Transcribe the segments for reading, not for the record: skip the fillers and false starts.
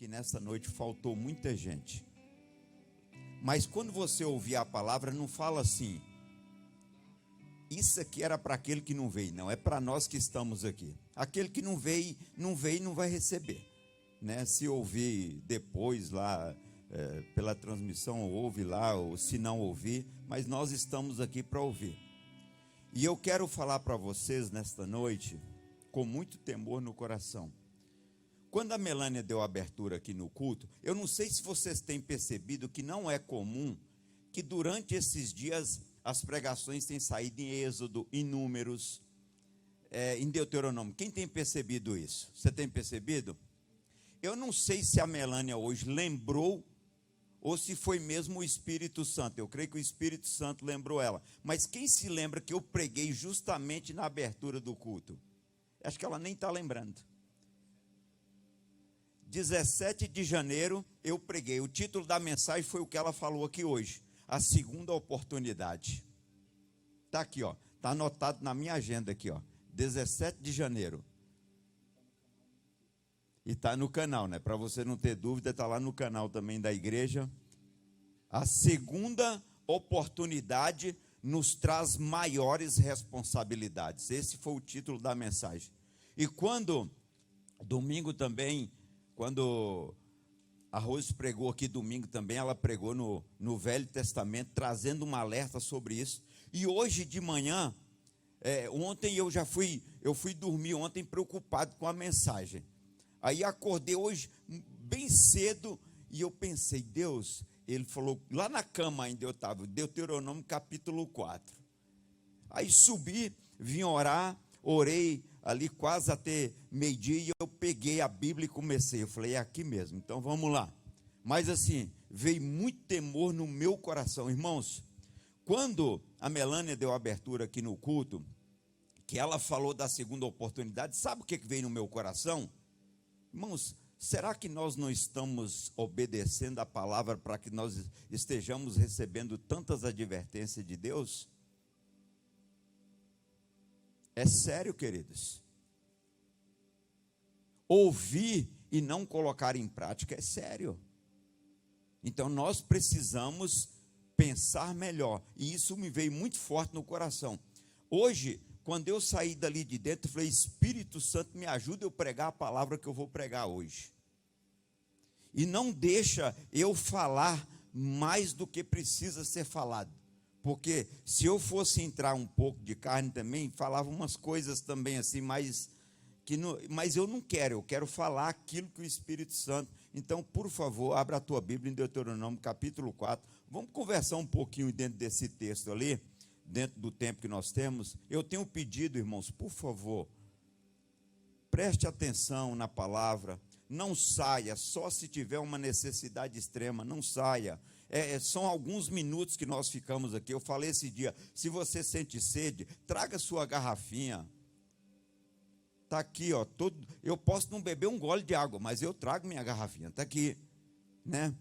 que nessa noite faltou muita gente. Mas quando você ouvir a palavra, não fala assim: isso aqui era para aquele que não veio. Não, é para nós que estamos aqui. Aquele que não veio não vai receber, né? Se ouvir depois lá, pela transmissão, ouve lá, ou se não ouvir, mas nós estamos aqui para ouvir. E eu quero falar para vocês nesta noite, com muito temor no coração. Quando a Melânia deu abertura aqui no culto, eu não sei se vocês têm percebido que não é comum que durante esses dias as pregações têm saído em Êxodo, em Números, em Deuteronômio. Quem tem percebido isso? Você tem percebido? Eu não sei se a Melânia hoje lembrou ou se foi mesmo o Espírito Santo. Eu creio que o Espírito Santo lembrou ela. Mas quem se lembra que eu preguei justamente na abertura do culto? Acho que ela nem está lembrando. 17 de janeiro eu preguei. O título da mensagem foi o que ela falou aqui hoje: a segunda oportunidade. Está aqui, ó. Está anotado na minha agenda aqui, ó. 17 de janeiro. E está no canal, né? Para você não ter dúvida, está lá no canal também da igreja. A segunda oportunidade nos traz maiores responsabilidades. Esse foi o título da mensagem. E quando, domingo também, quando a Rose pregou aqui domingo também, ela pregou no Velho Testamento, trazendo um alerta sobre isso. E hoje de manhã, ontem eu fui dormir ontem preocupado com a mensagem. Aí acordei hoje bem cedo e eu pensei: Deus, ele falou, lá na cama ainda eu estava, Deuteronômio capítulo 4. Aí subi, vim orar, orei ali quase até meio-dia e eu peguei a Bíblia e comecei. Eu falei: é aqui mesmo, então vamos lá. Mas assim, veio muito temor no meu coração. Irmãos, quando a Melânia deu abertura aqui no culto, que ela falou da segunda oportunidade, sabe o que veio no meu coração? Irmãos, será que nós não estamos obedecendo a palavra para que nós estejamos recebendo tantas advertências de Deus? É sério, queridos. Ouvir e não colocar em prática é sério. Então nós precisamos pensar melhor. E isso me veio muito forte no coração. Hoje, quando eu saí dali de dentro, eu falei: Espírito Santo, me ajuda eu pregar a palavra que eu vou pregar hoje. E não deixa eu falar mais do que precisa ser falado. Porque se eu fosse entrar um pouco de carne também, falava umas coisas também assim, mas eu não quero, eu quero falar aquilo que o Espírito Santo. Então, por favor, abra a tua Bíblia em Deuteronômio capítulo 4. Vamos conversar um pouquinho dentro desse texto ali, dentro do tempo que nós temos. Eu tenho pedido, irmãos, por favor, preste atenção na palavra. Não saia, só se tiver uma necessidade extrema, não saia. São alguns minutos que nós ficamos aqui. Eu falei esse dia: se você sente sede, traga sua garrafinha. Está aqui, ó. Eu posso não beber um gole de água, mas eu trago minha garrafinha. Está aqui, né?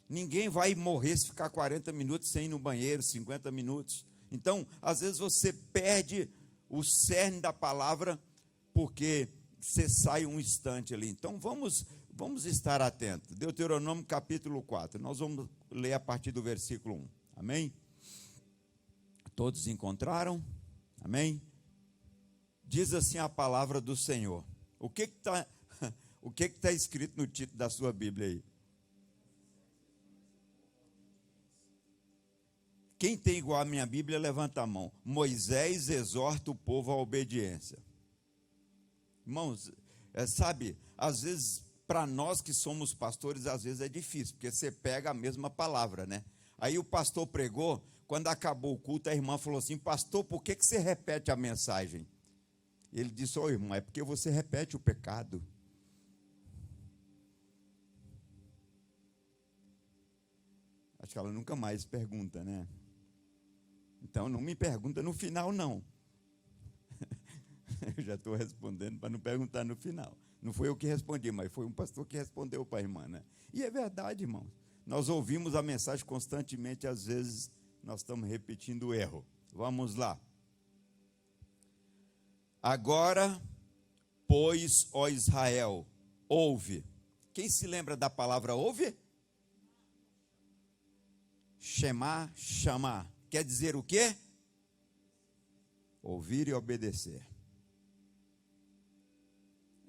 Ninguém vai morrer se ficar 40 minutos sem ir no banheiro, 50 minutos. Então, às vezes você perde o cerne da palavra porque você sai um instante ali. Então, vamos estar atentos. Deuteronômio capítulo 4. Nós vamos ler a partir do versículo 1. Amém? Todos encontraram? Amém? Diz assim a palavra do Senhor. O que está escrito no título da sua Bíblia aí? Quem tem igual a minha Bíblia, levanta a mão. Moisés exorta o povo à obediência. Irmãos, sabe, às vezes, para nós que somos pastores, às vezes é difícil, porque você pega a mesma palavra, né? Aí o pastor pregou, quando acabou o culto, a irmã falou assim: pastor, por que você repete a mensagem? Ele disse: ô irmão, é porque você repete o pecado. Acho que ela nunca mais pergunta, né? Então não me pergunta no final, não. Eu já estou respondendo para não perguntar no final. Não foi eu que respondi, mas foi um pastor que respondeu para a irmã, né? E é verdade, irmão. Nós ouvimos a mensagem constantemente, às vezes nós estamos repetindo o erro. Vamos lá. Agora, pois, ó Israel, ouve, Quem se lembra da palavra ouve? Shema, chamar. Quer dizer o quê? Ouvir e obedecer.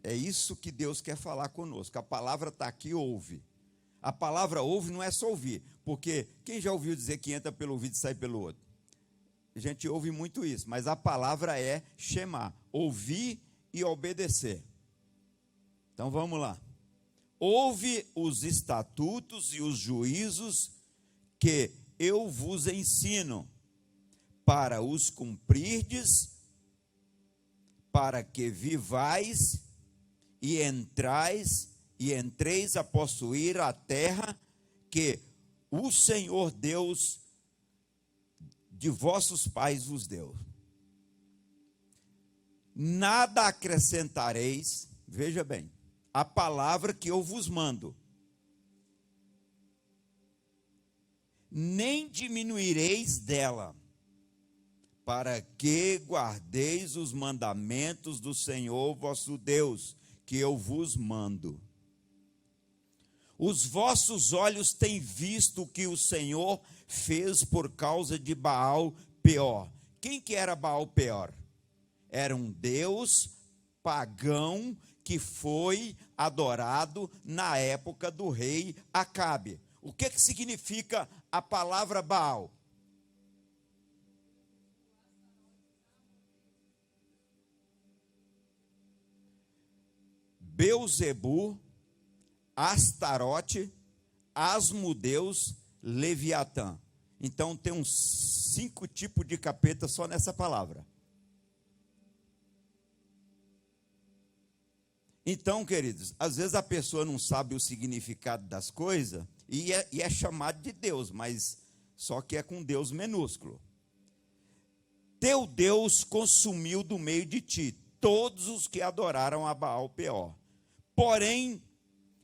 É isso que Deus quer falar conosco. A palavra está aqui, ouve. A palavra ouve não é só ouvir, porque quem já ouviu dizer que entra pelo ouvido e sai pelo outro? A gente ouve muito isso, mas a palavra é shema, ouvir e obedecer. Então vamos lá. Ouve os estatutos e os juízos que eu vos ensino, para os cumprirdes, para que vivais e entreis a possuir a terra que o Senhor Deus de vossos pais vos deu. Nada acrescentareis, veja bem, a palavra que eu vos mando, nem diminuireis dela, para que guardeis os mandamentos do Senhor vosso Deus, que eu vos mando. Os vossos olhos têm visto o que o Senhor fez por causa de Baal Peor. Quem que era Baal Peor? Era um deus pagão que foi adorado na época do rei Acabe. O que significa a palavra Baal? Beuzebu, Astarote, Asmodeus, Leviatã. Então tem uns 5 tipos de capeta só nessa palavra. Então, queridos, às vezes a pessoa não sabe o significado das coisas e é chamado de Deus, mas só que é com Deus minúsculo. Teu Deus consumiu do meio de ti todos os que adoraram a Baal Peor. Porém,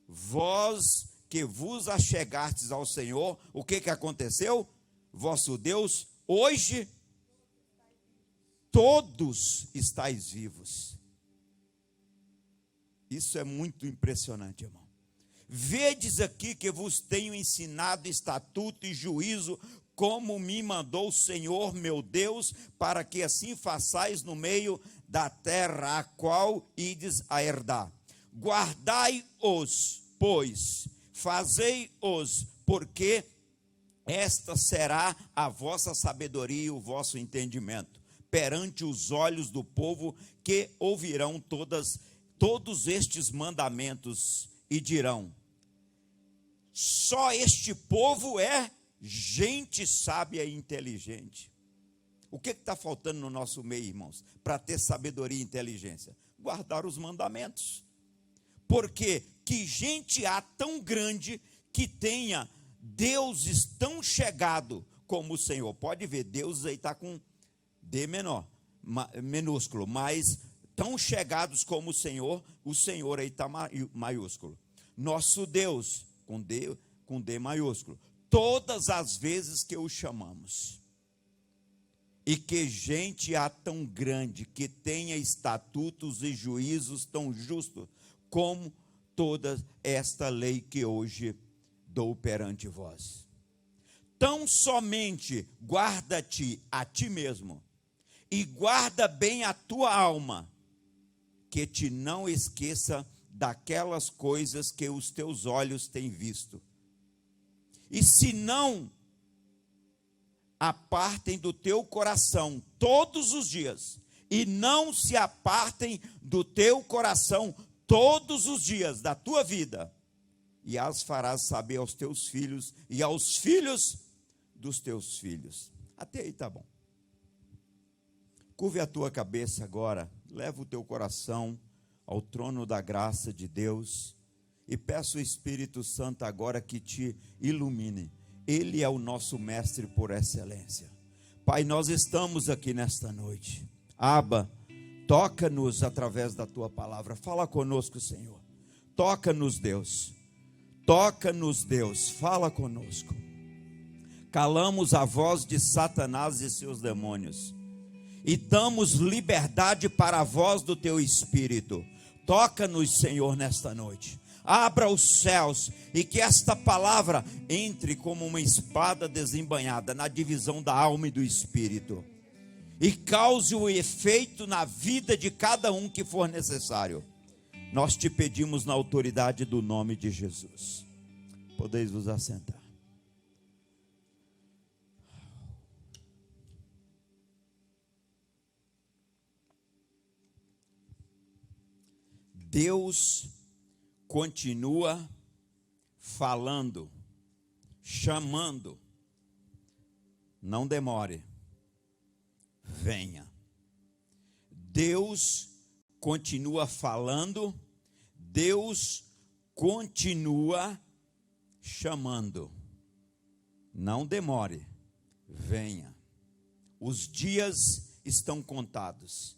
vós que vos achegastes ao Senhor, o que aconteceu? Vosso Deus, hoje, todos estáis vivos. Isso é muito impressionante, irmão. Vedes aqui que vos tenho ensinado estatuto e juízo, como me mandou o Senhor meu Deus, para que assim façais no meio da terra a qual ides a herdar. Guardai-os, pois, fazei-os, porque esta será a vossa sabedoria e o vosso entendimento, perante os olhos do povo que ouvirão todos estes mandamentos e dirão: só este povo é gente sábia e inteligente. O que está faltando no nosso meio, irmãos, para ter sabedoria e inteligência? Guardar os mandamentos. Porque que gente há tão grande que tenha deuses tão chegado como o Senhor? Pode ver, Deus aí está com D menor, minúsculo, mas tão chegados como o Senhor aí está maiúsculo. Nosso Deus, com D maiúsculo, todas as vezes que o chamamos. E que gente há tão grande que tenha estatutos e juízos tão justos, como toda esta lei que hoje dou perante vós. Tão somente guarda-te a ti mesmo, e guarda bem a tua alma, que te não esqueça daquelas coisas que os teus olhos têm visto. E se não apartem do teu coração todos os dias, e não se apartem do teu coração todos os dias da tua vida, e as farás saber aos teus filhos e aos filhos dos teus filhos. Até aí tá bom. Curve a tua cabeça agora, leva o teu coração ao trono da graça de Deus e peça o Espírito Santo agora que te ilumine. Ele é o nosso mestre por excelência. Pai, nós estamos aqui nesta noite. Abba, toca-nos através da tua palavra. Fala conosco, Senhor. Toca-nos, Deus. Toca-nos, Deus. Fala conosco. Calamos a voz de Satanás e seus demônios e damos liberdade para a voz do teu Espírito. Toca-nos, Senhor, nesta noite. abra os céus e que esta palavra entre como uma espada desembainhada na divisão da alma e do espírito e cause o efeito na vida de cada um que for necessário. Nós te pedimos na autoridade do nome de Jesus. Podeis vos assentar. Deus continua falando, chamando. Não demore, venha. Deus continua falando, Deus continua chamando. Não demore, venha. Os dias estão contados.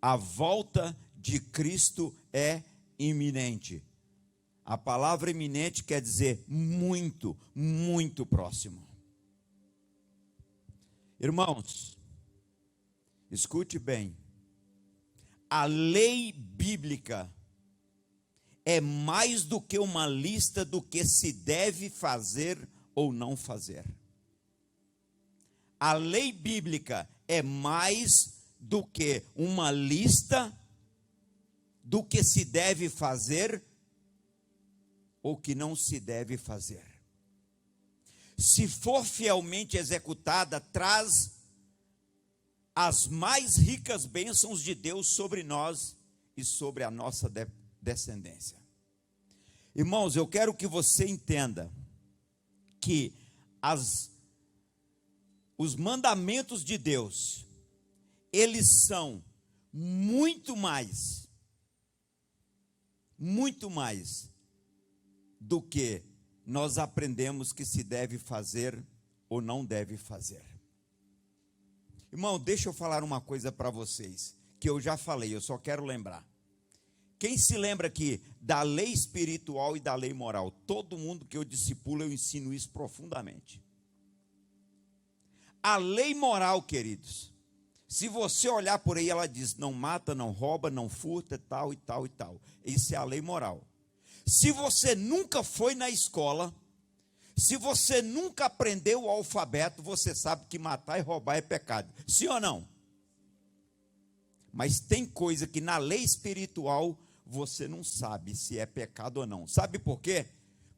A volta de Cristo é iminente. A palavra iminente quer dizer muito, muito próximo. Irmãos, escute bem. A lei bíblica é mais do que uma lista do que se deve fazer ou não fazer. A lei bíblica é mais do que uma lista do que se deve fazer ou que não se deve fazer. Se for fielmente executada, traz as mais ricas bênçãos de Deus sobre nós e sobre a nossa descendência. Irmãos, eu quero que você entenda que os mandamentos de Deus, eles são muito mais do que nós aprendemos que se deve fazer ou não deve fazer. Irmão, deixa eu falar uma coisa para vocês, que eu já falei, eu só quero lembrar. Quem se lembra aqui da lei espiritual e da lei moral? Todo mundo que eu discipulo, eu ensino isso profundamente. A lei moral, queridos, se você olhar por aí, ela diz, não mata, não rouba, não furta, tal e tal e tal. Isso é a lei moral. Se você nunca foi na escola, se você nunca aprendeu o alfabeto, você sabe que matar e roubar é pecado. Sim ou não? Mas tem coisa que na lei espiritual você não sabe se é pecado ou não. Sabe por quê?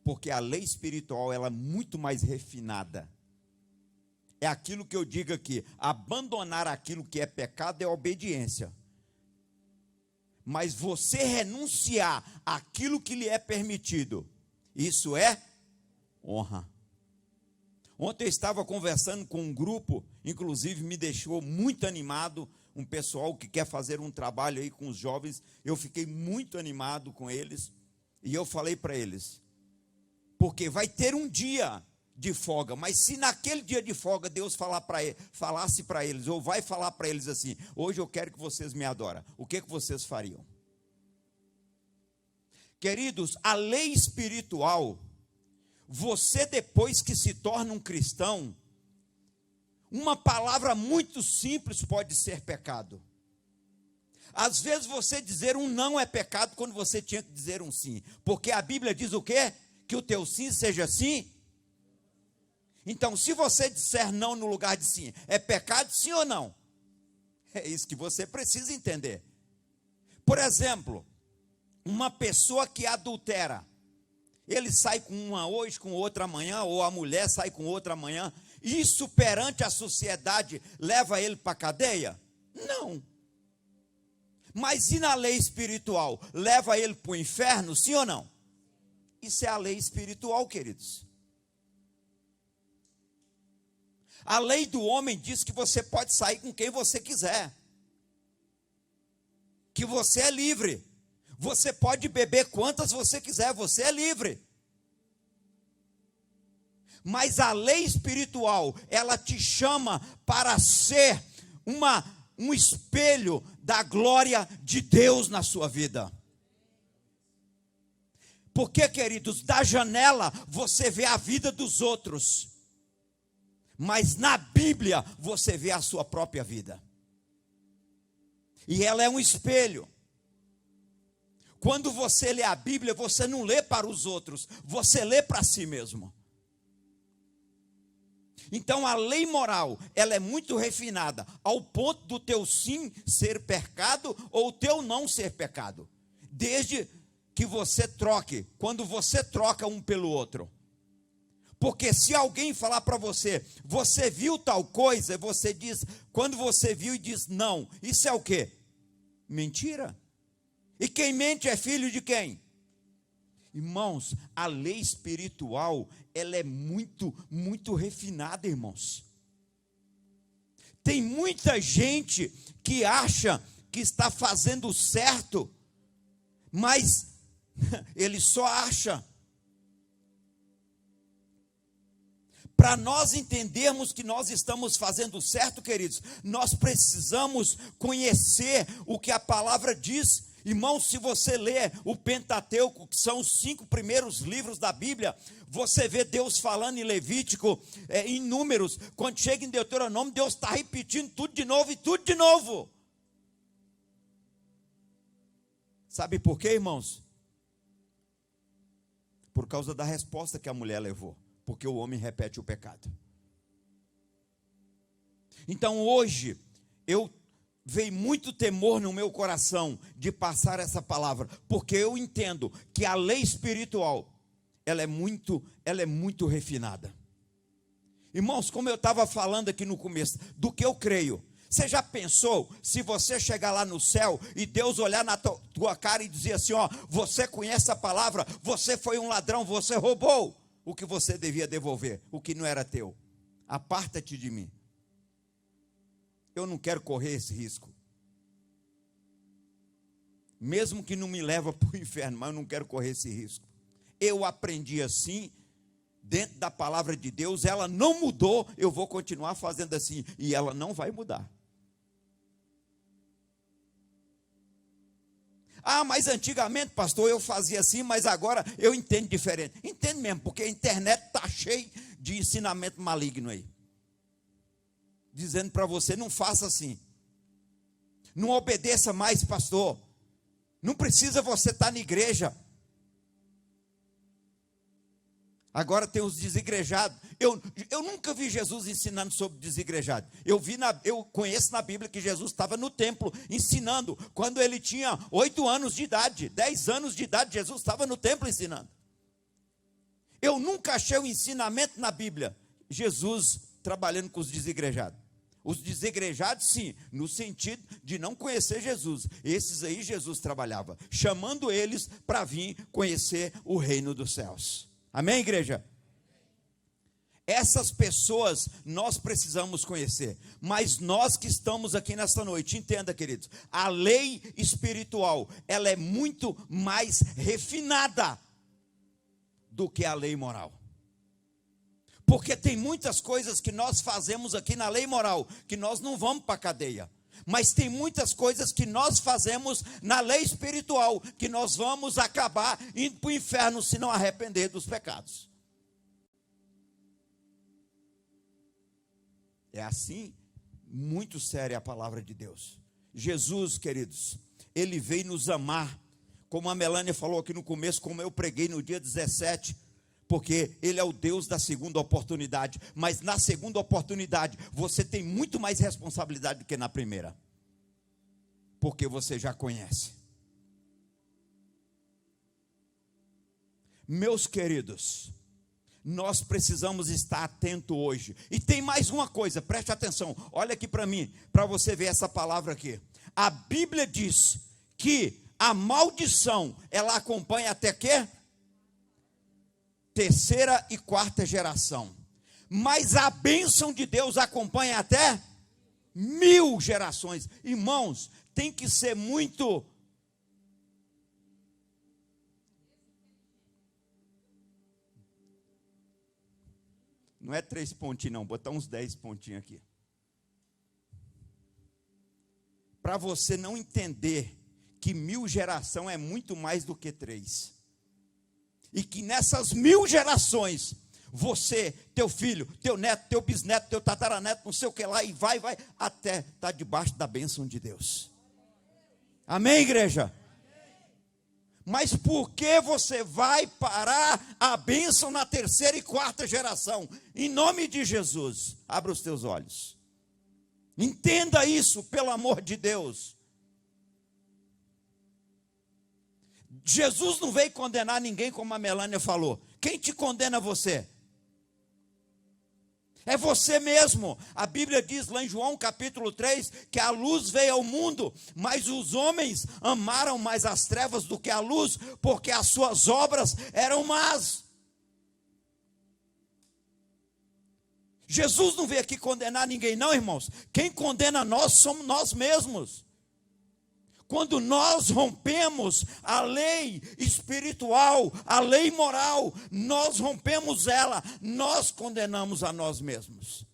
Porque a lei espiritual ela é muito mais refinada. É aquilo que eu digo aqui, abandonar aquilo que é pecado é obediência. Mas você renunciar àquilo que lhe é permitido, isso é honra. Ontem eu estava conversando com um grupo, inclusive me deixou muito animado, um pessoal que quer fazer um trabalho aí com os jovens, eu fiquei muito animado com eles, e eu falei para eles, porque vai ter um dia de folga, mas se naquele dia de folga Deus falasse para eles, ou vai falar para eles assim, hoje eu quero que vocês me adorem, o que vocês fariam? Queridos, a lei espiritual, você depois que se torna um cristão, uma palavra muito simples pode ser pecado. Às vezes você dizer um não é pecado quando você tinha que dizer um sim, porque a Bíblia diz o quê? Que o teu sim seja sim. Então, se você disser não no lugar de sim, é pecado sim ou não? É isso que você precisa entender. Por exemplo, uma pessoa que adultera, ele sai com uma hoje, com outra amanhã, ou a mulher sai com outra amanhã, isso perante a sociedade leva ele para a cadeia? Não. Mas e na lei espiritual? Leva ele para o inferno, sim ou não? Isso é a lei espiritual, queridos. A lei do homem diz que você pode sair com quem você quiser, que você é livre, você pode beber quantas você quiser, você é livre. Mas a lei espiritual, ela te chama para ser um espelho da glória de Deus na sua vida. Porque, queridos, da janela você vê a vida dos outros, mas na Bíblia você vê a sua própria vida. E ela é um espelho. Quando você lê a Bíblia, você não lê para os outros, você lê para si mesmo. Então a lei moral, ela é muito refinada, ao ponto do teu sim ser pecado ou o teu não ser pecado. Desde que você troque, quando você troca um pelo outro. Porque se alguém falar para você, você viu tal coisa, você diz, quando você viu e diz não, isso é o quê? Mentira. E quem mente é filho de quem? Irmãos, a lei espiritual, ela é muito, muito refinada, irmãos. Tem muita gente que acha que está fazendo certo, mas ele só acha. Para nós entendermos que nós estamos fazendo certo, queridos, nós precisamos conhecer o que a palavra diz. Irmão, se você ler o Pentateuco, que são os 5 primeiros livros da Bíblia, você vê Deus falando em Levítico, em Números. Quando chega em Deuteronômio, Deus está repetindo tudo de novo e tudo de novo. Sabe por quê, irmãos? Por causa da resposta que a mulher levou. Porque o homem repete o pecado. Então hoje, veio muito temor no meu coração de passar essa palavra, porque eu entendo que a lei espiritual, ela é muito refinada. Irmãos, como eu estava falando aqui no começo, do que eu creio, você já pensou, se você chegar lá no céu, e Deus olhar na tua cara e dizer assim, ó, você conhece a palavra, você foi um ladrão, você roubou o que você devia devolver, o que não era teu, aparta-te de mim. Eu não quero correr esse risco. Mesmo que não me leve para o inferno, mas eu não quero correr esse risco. Eu aprendi assim, dentro da palavra de Deus, ela não mudou, eu vou continuar fazendo assim, e ela não vai mudar. Ah, mas antigamente, pastor, eu fazia assim, mas agora eu entendo diferente. Entendo mesmo, porque a internet está cheia de ensinamento maligno aí. Dizendo para você, não faça assim. Não obedeça mais, pastor. Não precisa você estar na igreja. Agora tem os desigrejados. Eu nunca vi Jesus ensinando sobre desigrejado. Eu conheço na Bíblia que Jesus estava no templo ensinando. Quando ele tinha 8 anos de idade, 10 anos de idade, Jesus estava no templo ensinando. Eu nunca achei o ensinamento na Bíblia. Jesus trabalhando com os desigrejados. Os desigrejados, sim, no sentido de não conhecer Jesus. Esses aí Jesus trabalhava, chamando eles para vir conhecer o reino dos céus. Amém, igreja? Essas pessoas nós precisamos conhecer. Mas nós que estamos aqui nesta noite, entenda, queridos, a lei espiritual, ela é muito mais refinada do que a lei moral. Porque tem muitas coisas que nós fazemos aqui na lei moral, que nós não vamos para a cadeia. Mas tem muitas coisas que nós fazemos na lei espiritual, que nós vamos acabar indo para o inferno se não arrepender dos pecados. É assim, muito séria a palavra de Deus. Jesus, queridos, ele veio nos amar, como a Melânia falou aqui no começo, como eu preguei no dia 17, porque ele é o Deus da segunda oportunidade, mas na segunda oportunidade, você tem muito mais responsabilidade do que na primeira, porque você já conhece. Meus queridos, nós precisamos estar atento hoje, e tem mais uma coisa, preste atenção, olha aqui para mim, para você ver essa palavra aqui. A Bíblia diz que a maldição, ela acompanha até quê? 3ª e 4ª geração, mas a bênção de Deus acompanha até 1000 gerações. Irmãos, tem que ser muito não é 3 pontinhos não, botar uns 10 pontinhos aqui, para você não entender que 1000 geração é muito mais do que 3. E que nessas 1000 gerações, você, teu filho, teu neto, teu bisneto, teu tataraneto, não sei o que lá, e vai, até estar debaixo da bênção de Deus. Amém, igreja? Mas por que você vai parar a bênção na terceira e quarta geração? Em nome de Jesus, abra os teus olhos. Entenda isso, pelo amor de Deus. Jesus não veio condenar ninguém, como a Melânia falou. Quem te condena você? É você mesmo. A Bíblia diz lá em João capítulo 3, que a luz veio ao mundo, mas os homens amaram mais as trevas do que a luz, porque as suas obras eram más. Jesus não veio aqui condenar ninguém não, irmãos. Quem condena nós somos nós mesmos. Quando nós rompemos a lei espiritual, a lei moral, nós rompemos ela, nós condenamos a nós mesmos.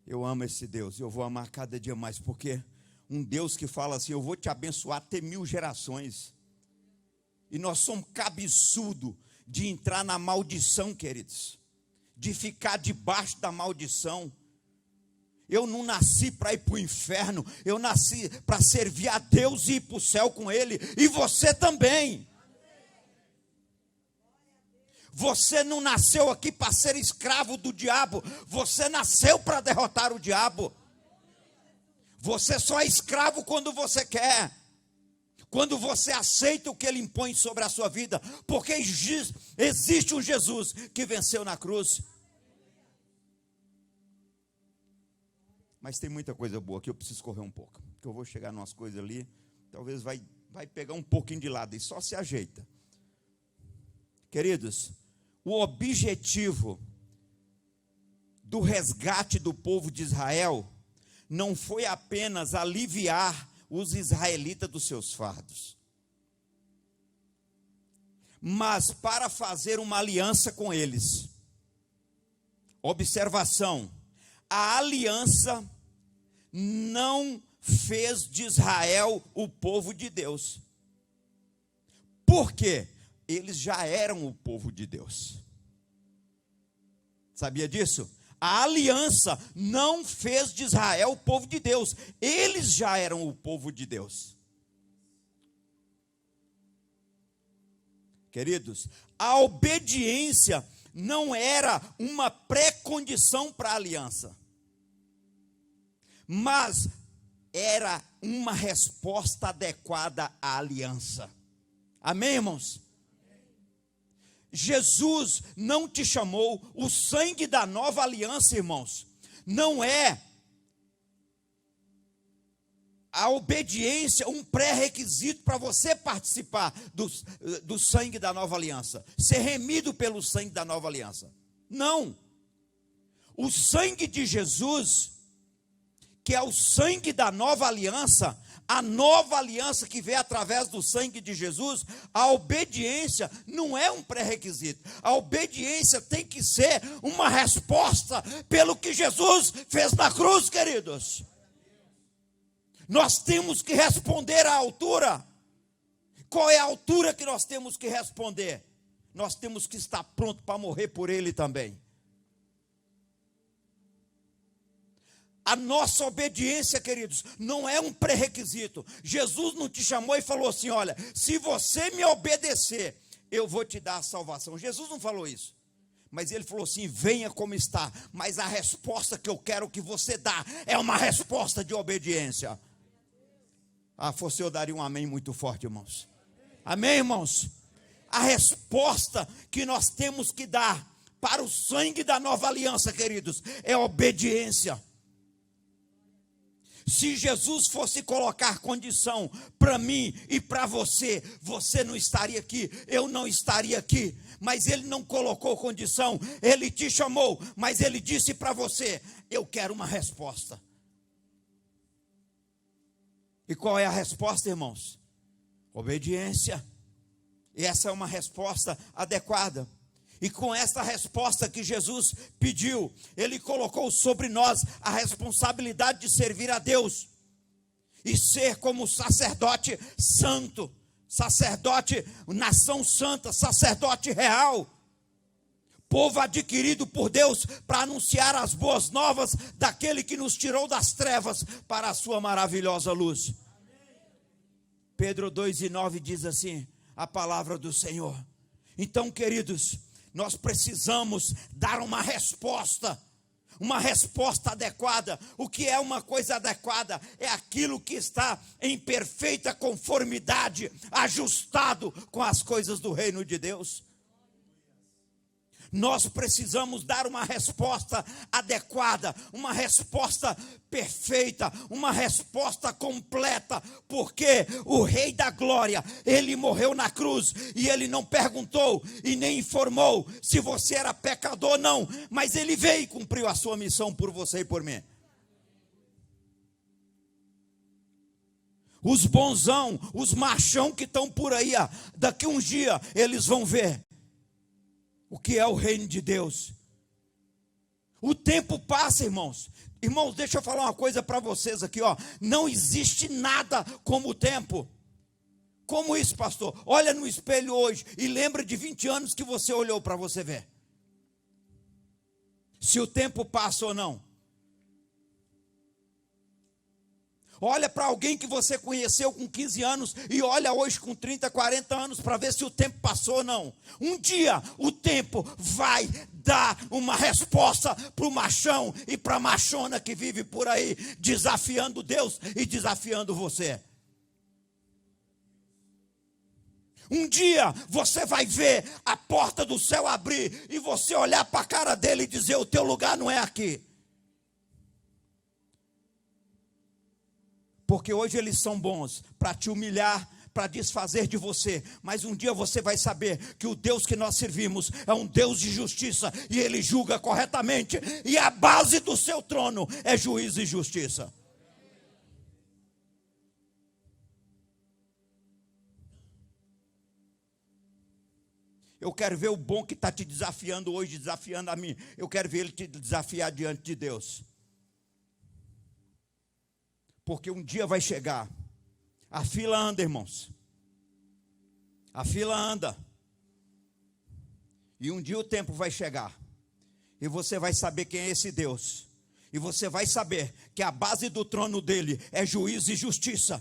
Eu amo esse Deus, eu vou amar cada dia mais, porque um Deus que fala assim, eu vou te abençoar até 1000 gerações. E nós somos cabeçudo de entrar na maldição, queridos. De ficar debaixo da maldição. Eu não nasci para ir para o inferno, eu nasci para servir a Deus e ir para o céu com Ele, e você também. Você não nasceu aqui para ser escravo do diabo, você nasceu para derrotar o diabo. Você só é escravo quando você quer, quando você aceita o que Ele impõe sobre a sua vida, porque existe um Jesus que venceu na cruz. Mas tem muita coisa boa que eu preciso correr um pouco, que eu vou chegar em umas coisas ali, talvez vai pegar um pouquinho de lado e só se ajeita. Queridos, o objetivo do resgate do povo de Israel não foi apenas aliviar os israelitas dos seus fardos, mas para fazer uma aliança com eles. Observação: a aliança não fez de Israel o povo de Deus. Por quê? Eles já eram o povo de Deus. Sabia disso? A aliança não fez de Israel o povo de Deus. Eles já eram o povo de Deus. Queridos, a obediência não era uma pré-condição para a aliança, mas era uma resposta adequada à aliança. Amém, irmãos? Jesus não te chamou, o sangue da nova aliança, irmãos, não é a obediência um pré-requisito para você participar do sangue da nova aliança, ser remido pelo sangue da nova aliança. Não. O sangue de Jesus, que é o sangue da nova aliança, a nova aliança que vem através do sangue de Jesus, a obediência não é um pré-requisito. A obediência tem que ser uma resposta pelo que Jesus fez na cruz, queridos. Nós temos que responder à altura. Qual é a altura que nós temos que responder? Nós temos que estar pronto para morrer por Ele também. A nossa obediência, queridos, não é um pré-requisito. Jesus não te chamou e falou assim: olha, se você me obedecer, eu vou te dar a salvação. Jesus não falou isso. Mas Ele falou assim: venha como está. Mas a resposta que eu quero que você dá é uma resposta de obediência. Ah, fosse eu daria um amém muito forte, irmãos. Amém, irmãos? A resposta que nós temos que dar para o sangue da nova aliança, queridos, é obediência. Se Jesus fosse colocar condição para mim e para você, você não estaria aqui, eu não estaria aqui. Mas Ele não colocou condição, Ele te chamou, mas Ele disse para você: eu quero uma resposta. E qual é a resposta, irmãos? Obediência. E essa é uma resposta adequada. E com essa resposta que Jesus pediu, Ele colocou sobre nós a responsabilidade de servir a Deus e ser como sacerdote santo, sacerdote, nação santa, sacerdote real. povo adquirido por Deus para anunciar as boas novas daquele que nos tirou das trevas para a sua maravilhosa luz. Pedro 2:9 diz assim, a palavra do Senhor. Então, queridos, nós precisamos dar uma resposta adequada. O que é uma coisa adequada? É aquilo que está em perfeita conformidade, ajustado com as coisas do reino de Deus. Nós precisamos dar uma resposta adequada, uma resposta perfeita, uma resposta completa, porque o Rei da Glória, ele morreu na cruz, e ele não perguntou e nem informou se você era pecador ou não, mas ele veio e cumpriu a sua missão por você e por mim. Os bonzão, os machão que estão por aí, daqui uns dias eles vão ver o que é o reino de Deus. O tempo passa, irmãos. Irmãos, deixa eu falar uma coisa para vocês aqui, ó. Não existe nada como o tempo. Como isso, pastor? Olha no espelho hoje e lembra de 20 anos que você olhou para você ver. Se o tempo passa ou não. Olha para alguém que você conheceu com 15 anos e olha hoje com 30, 40 anos para ver se o tempo passou ou não. Um dia o tempo vai dar uma resposta para o machão e para a machona que vive por aí, desafiando Deus e desafiando você. Um dia você vai ver a porta do céu abrir e você olhar para a cara dele e dizer, o teu lugar não é aqui. Porque hoje eles são bons para te humilhar, para desfazer de você. Mas um dia você vai saber que o Deus que nós servimos é um Deus de justiça. E Ele julga corretamente. E a base do seu trono é juízo e justiça. Eu quero ver o bom que está te desafiando hoje, desafiando a mim. Eu quero ver ele te desafiar diante de Deus. Porque um dia vai chegar. A fila anda, irmãos. A fila anda. E um dia o tempo vai chegar. E você vai saber quem é esse Deus. E você vai saber que a base do trono dele é juízo e justiça.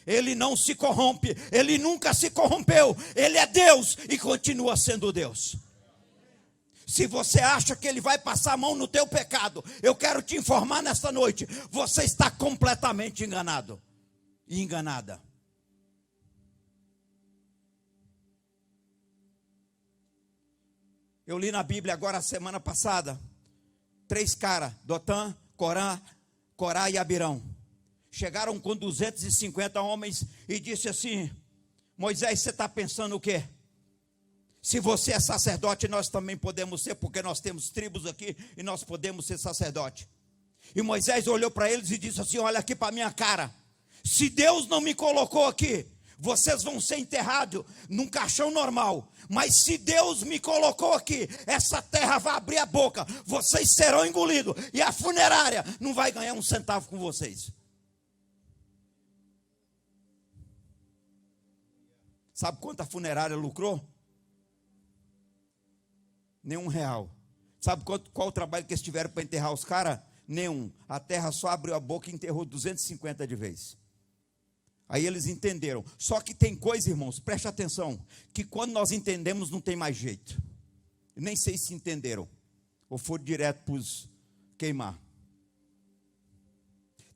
Ele não se corrompe. Ele nunca se corrompeu. Ele é Deus e continua sendo Deus. Se você acha que ele vai passar a mão no teu pecado, eu quero te informar nesta noite, você está completamente enganado e enganada. Eu li na Bíblia agora, semana passada, 3 caras, Dotã, Corá e Abirão, chegaram com 250 homens e disse assim, Moisés, você está pensando o quê? Se você é sacerdote, nós também podemos ser, porque nós temos tribos aqui e nós podemos ser sacerdote. E Moisés olhou para eles e disse assim, olha aqui para a minha cara, se Deus não me colocou aqui, vocês vão ser enterrados num caixão normal, mas se Deus me colocou aqui, essa terra vai abrir a boca, vocês serão engolidos, e a funerária não vai ganhar um centavo com vocês. Sabe quanto a funerária lucrou? Nenhum real. Sabe qual o trabalho que eles tiveram para enterrar os caras? Nenhum. A terra só abriu a boca e enterrou 250 de vez. Aí eles entenderam. Só que tem coisa, irmãos, preste atenção, que quando nós entendemos não tem mais jeito. Eu nem sei se entenderam ou foram direto para os queimar.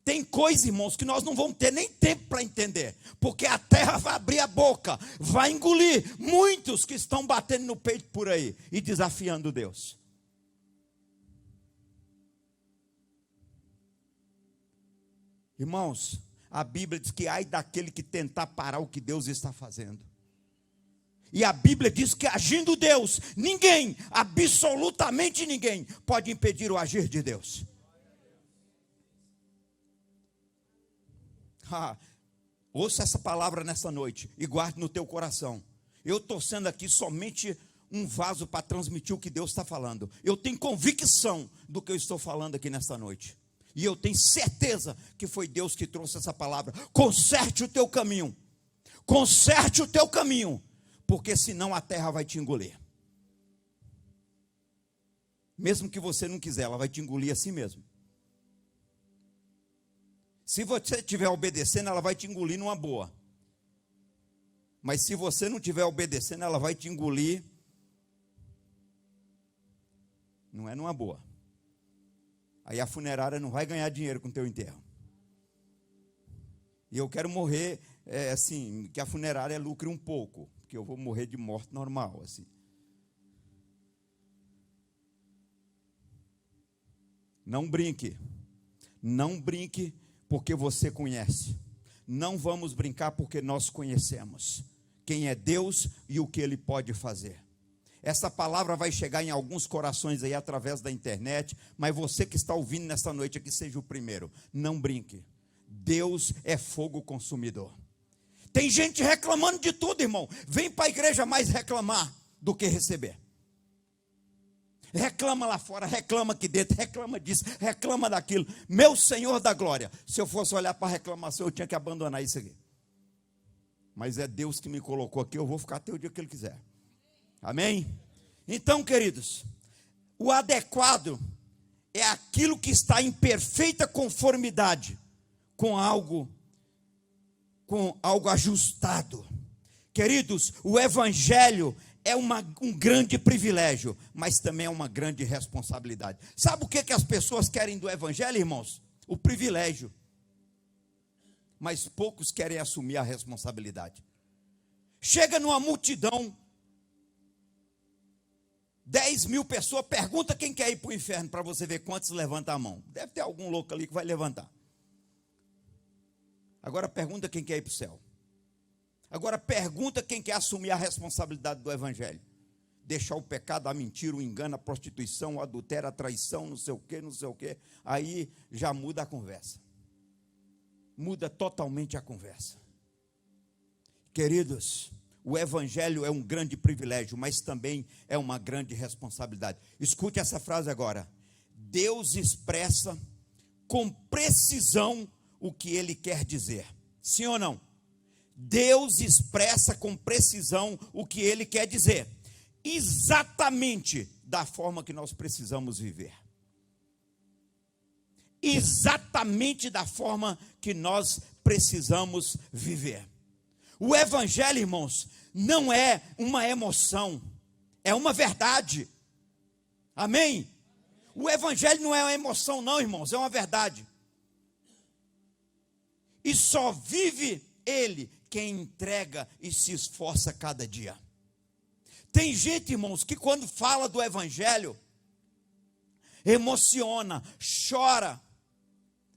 Tem coisa, irmãos, que nós não vamos ter nem tempo para entender, porque a terra vai abrir a boca, vai engolir muitos que estão batendo no peito por aí e desafiando Deus. Irmãos, a Bíblia diz que ai daquele que tentar parar o que Deus está fazendo. E a Bíblia diz que agindo Deus, ninguém, absolutamente ninguém, pode impedir o agir de Deus. Ouça essa palavra nessa noite e guarde no teu coração. Eu estou sendo aqui somente um vaso para transmitir o que Deus está falando. Eu tenho convicção do que eu estou falando aqui nessa noite. E eu tenho certeza que foi Deus que trouxe essa palavra. Conserte o teu caminho. Conserte o teu caminho. Porque senão a terra vai te engolir. Mesmo que você não quiser, ela vai te engolir assim mesmo. Se você estiver obedecendo, ela vai te engolir numa boa. Mas se você não estiver obedecendo, ela vai te engolir. Não é numa boa. Aí a funerária não vai ganhar dinheiro com o teu enterro. E eu quero morrer, assim, que a funerária lucre um pouco. Porque eu vou morrer de morte normal, assim. Não brinque. Não brinque porque você conhece. Não vamos brincar porque nós conhecemos quem é Deus e o que Ele pode fazer. Essa palavra vai chegar em alguns corações aí através da internet, mas você que está ouvindo nessa noite aqui, seja o primeiro. Não brinque. Deus é fogo consumidor. Tem gente reclamando de tudo, irmão. Vem para a igreja mais reclamar do que receber. Reclama lá fora, reclama aqui dentro, reclama disso, reclama daquilo. Meu Senhor da glória, se eu fosse olhar para a reclamação, eu tinha que abandonar isso aqui. Mas é Deus que me colocou aqui, eu vou ficar até o dia que Ele quiser. Amém? Então, queridos, o adequado é aquilo que está em perfeita conformidade com algo ajustado. Queridos, o evangelho é um grande privilégio, mas também é uma grande responsabilidade. Sabe o que as pessoas querem do evangelho, irmãos? O privilégio. Mas poucos querem assumir a responsabilidade. Chega numa multidão, 10.000 pessoas, pergunta quem quer ir para o inferno, para você ver quantos levantam a mão. Deve ter algum louco ali que vai levantar. Agora pergunta quem quer ir para o céu. Agora pergunta quem quer assumir a responsabilidade do evangelho. Deixar o pecado, a mentira, o engano, a prostituição, o adultério, a traição, não sei o quê. Aí já muda a conversa. Muda totalmente a conversa. Queridos, o evangelho é um grande privilégio, mas também é uma grande responsabilidade. Escute essa frase agora. Deus expressa com precisão o que Ele quer dizer. Sim ou não? Deus expressa com precisão o que Ele quer dizer, exatamente da forma que nós precisamos viver, exatamente da forma que nós precisamos viver. O evangelho, irmãos, não é uma emoção, é uma verdade. Amém? O evangelho não é uma emoção não, irmãos, é uma verdade. E só vive ele quem entrega e se esforça cada dia. Tem gente, irmãos, que quando fala do evangelho, emociona, chora,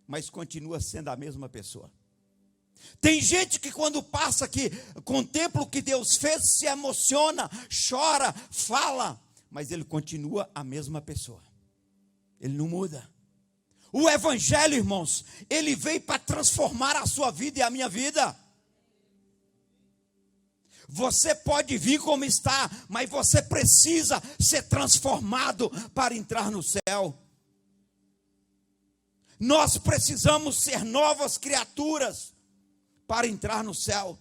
mas continua sendo a mesma pessoa. Tem gente que quando passa aqui, contempla o que Deus fez, se emociona, chora, fala, mas ele continua a mesma pessoa. Ele não muda. O evangelho, irmãos, ele veio para transformar a sua vida e a minha vida. Você pode vir como está, mas você precisa ser transformado para entrar no céu. Nós precisamos ser novas criaturas para entrar no céu.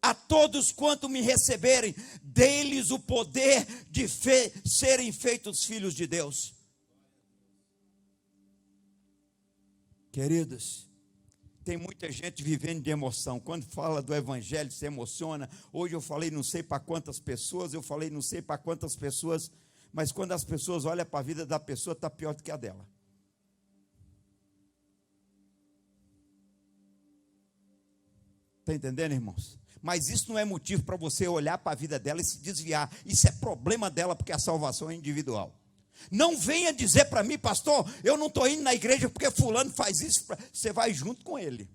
A todos quanto me receberem, dei-lhes o poder de serem feitos filhos de Deus. Queridos, tem muita gente vivendo de emoção. Quando fala do evangelho, se emociona. Hoje eu falei não sei para quantas pessoas, mas quando as pessoas olham para a vida da pessoa, está pior do que a dela. Está entendendo, irmãos? Mas isso não é motivo para você olhar para a vida dela e se desviar. Isso é problema dela, porque a salvação é individual. Não venha dizer para mim, pastor, eu não estou indo na igreja porque fulano faz isso. Você vai junto com ele.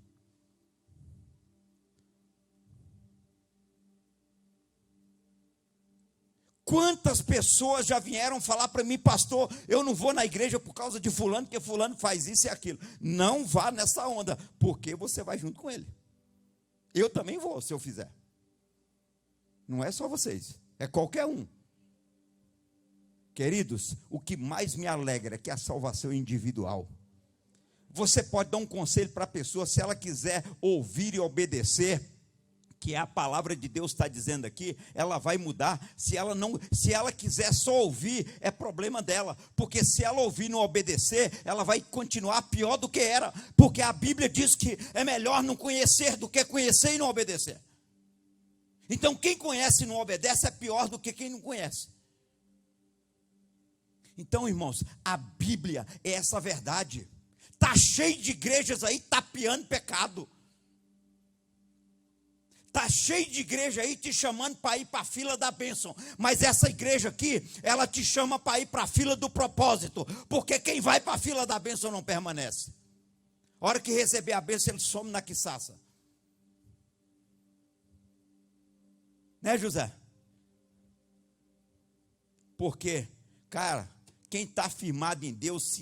Quantas pessoas já vieram falar para mim, pastor, eu não vou na igreja por causa de fulano, porque fulano faz isso e aquilo. Não vá nessa onda, porque você vai junto com ele. Eu também vou, se eu fizer. Não é só vocês, é qualquer um. Queridos, o que mais me alegra é que a salvação é individual. Você pode dar um conselho para a pessoa, se ela quiser ouvir e obedecer, que a palavra de Deus está dizendo aqui, ela vai mudar. Se ela quiser só ouvir, é problema dela, porque se ela ouvir e não obedecer, ela vai continuar pior do que era, porque a Bíblia diz que é melhor não conhecer do que conhecer e não obedecer. Então quem conhece e não obedece é pior do que quem não conhece. Então, irmãos, a Bíblia é essa verdade. Está cheio de igrejas aí tapeando pecado. Está cheio de igreja aí te chamando para ir para a fila da bênção. Mas essa igreja aqui, ela te chama para ir para a fila do propósito. Porque quem vai para a fila da bênção não permanece. A hora que receber a bênção, ele some na quiçaça. Né, José? Porque, cara, quem está firmado em Deus,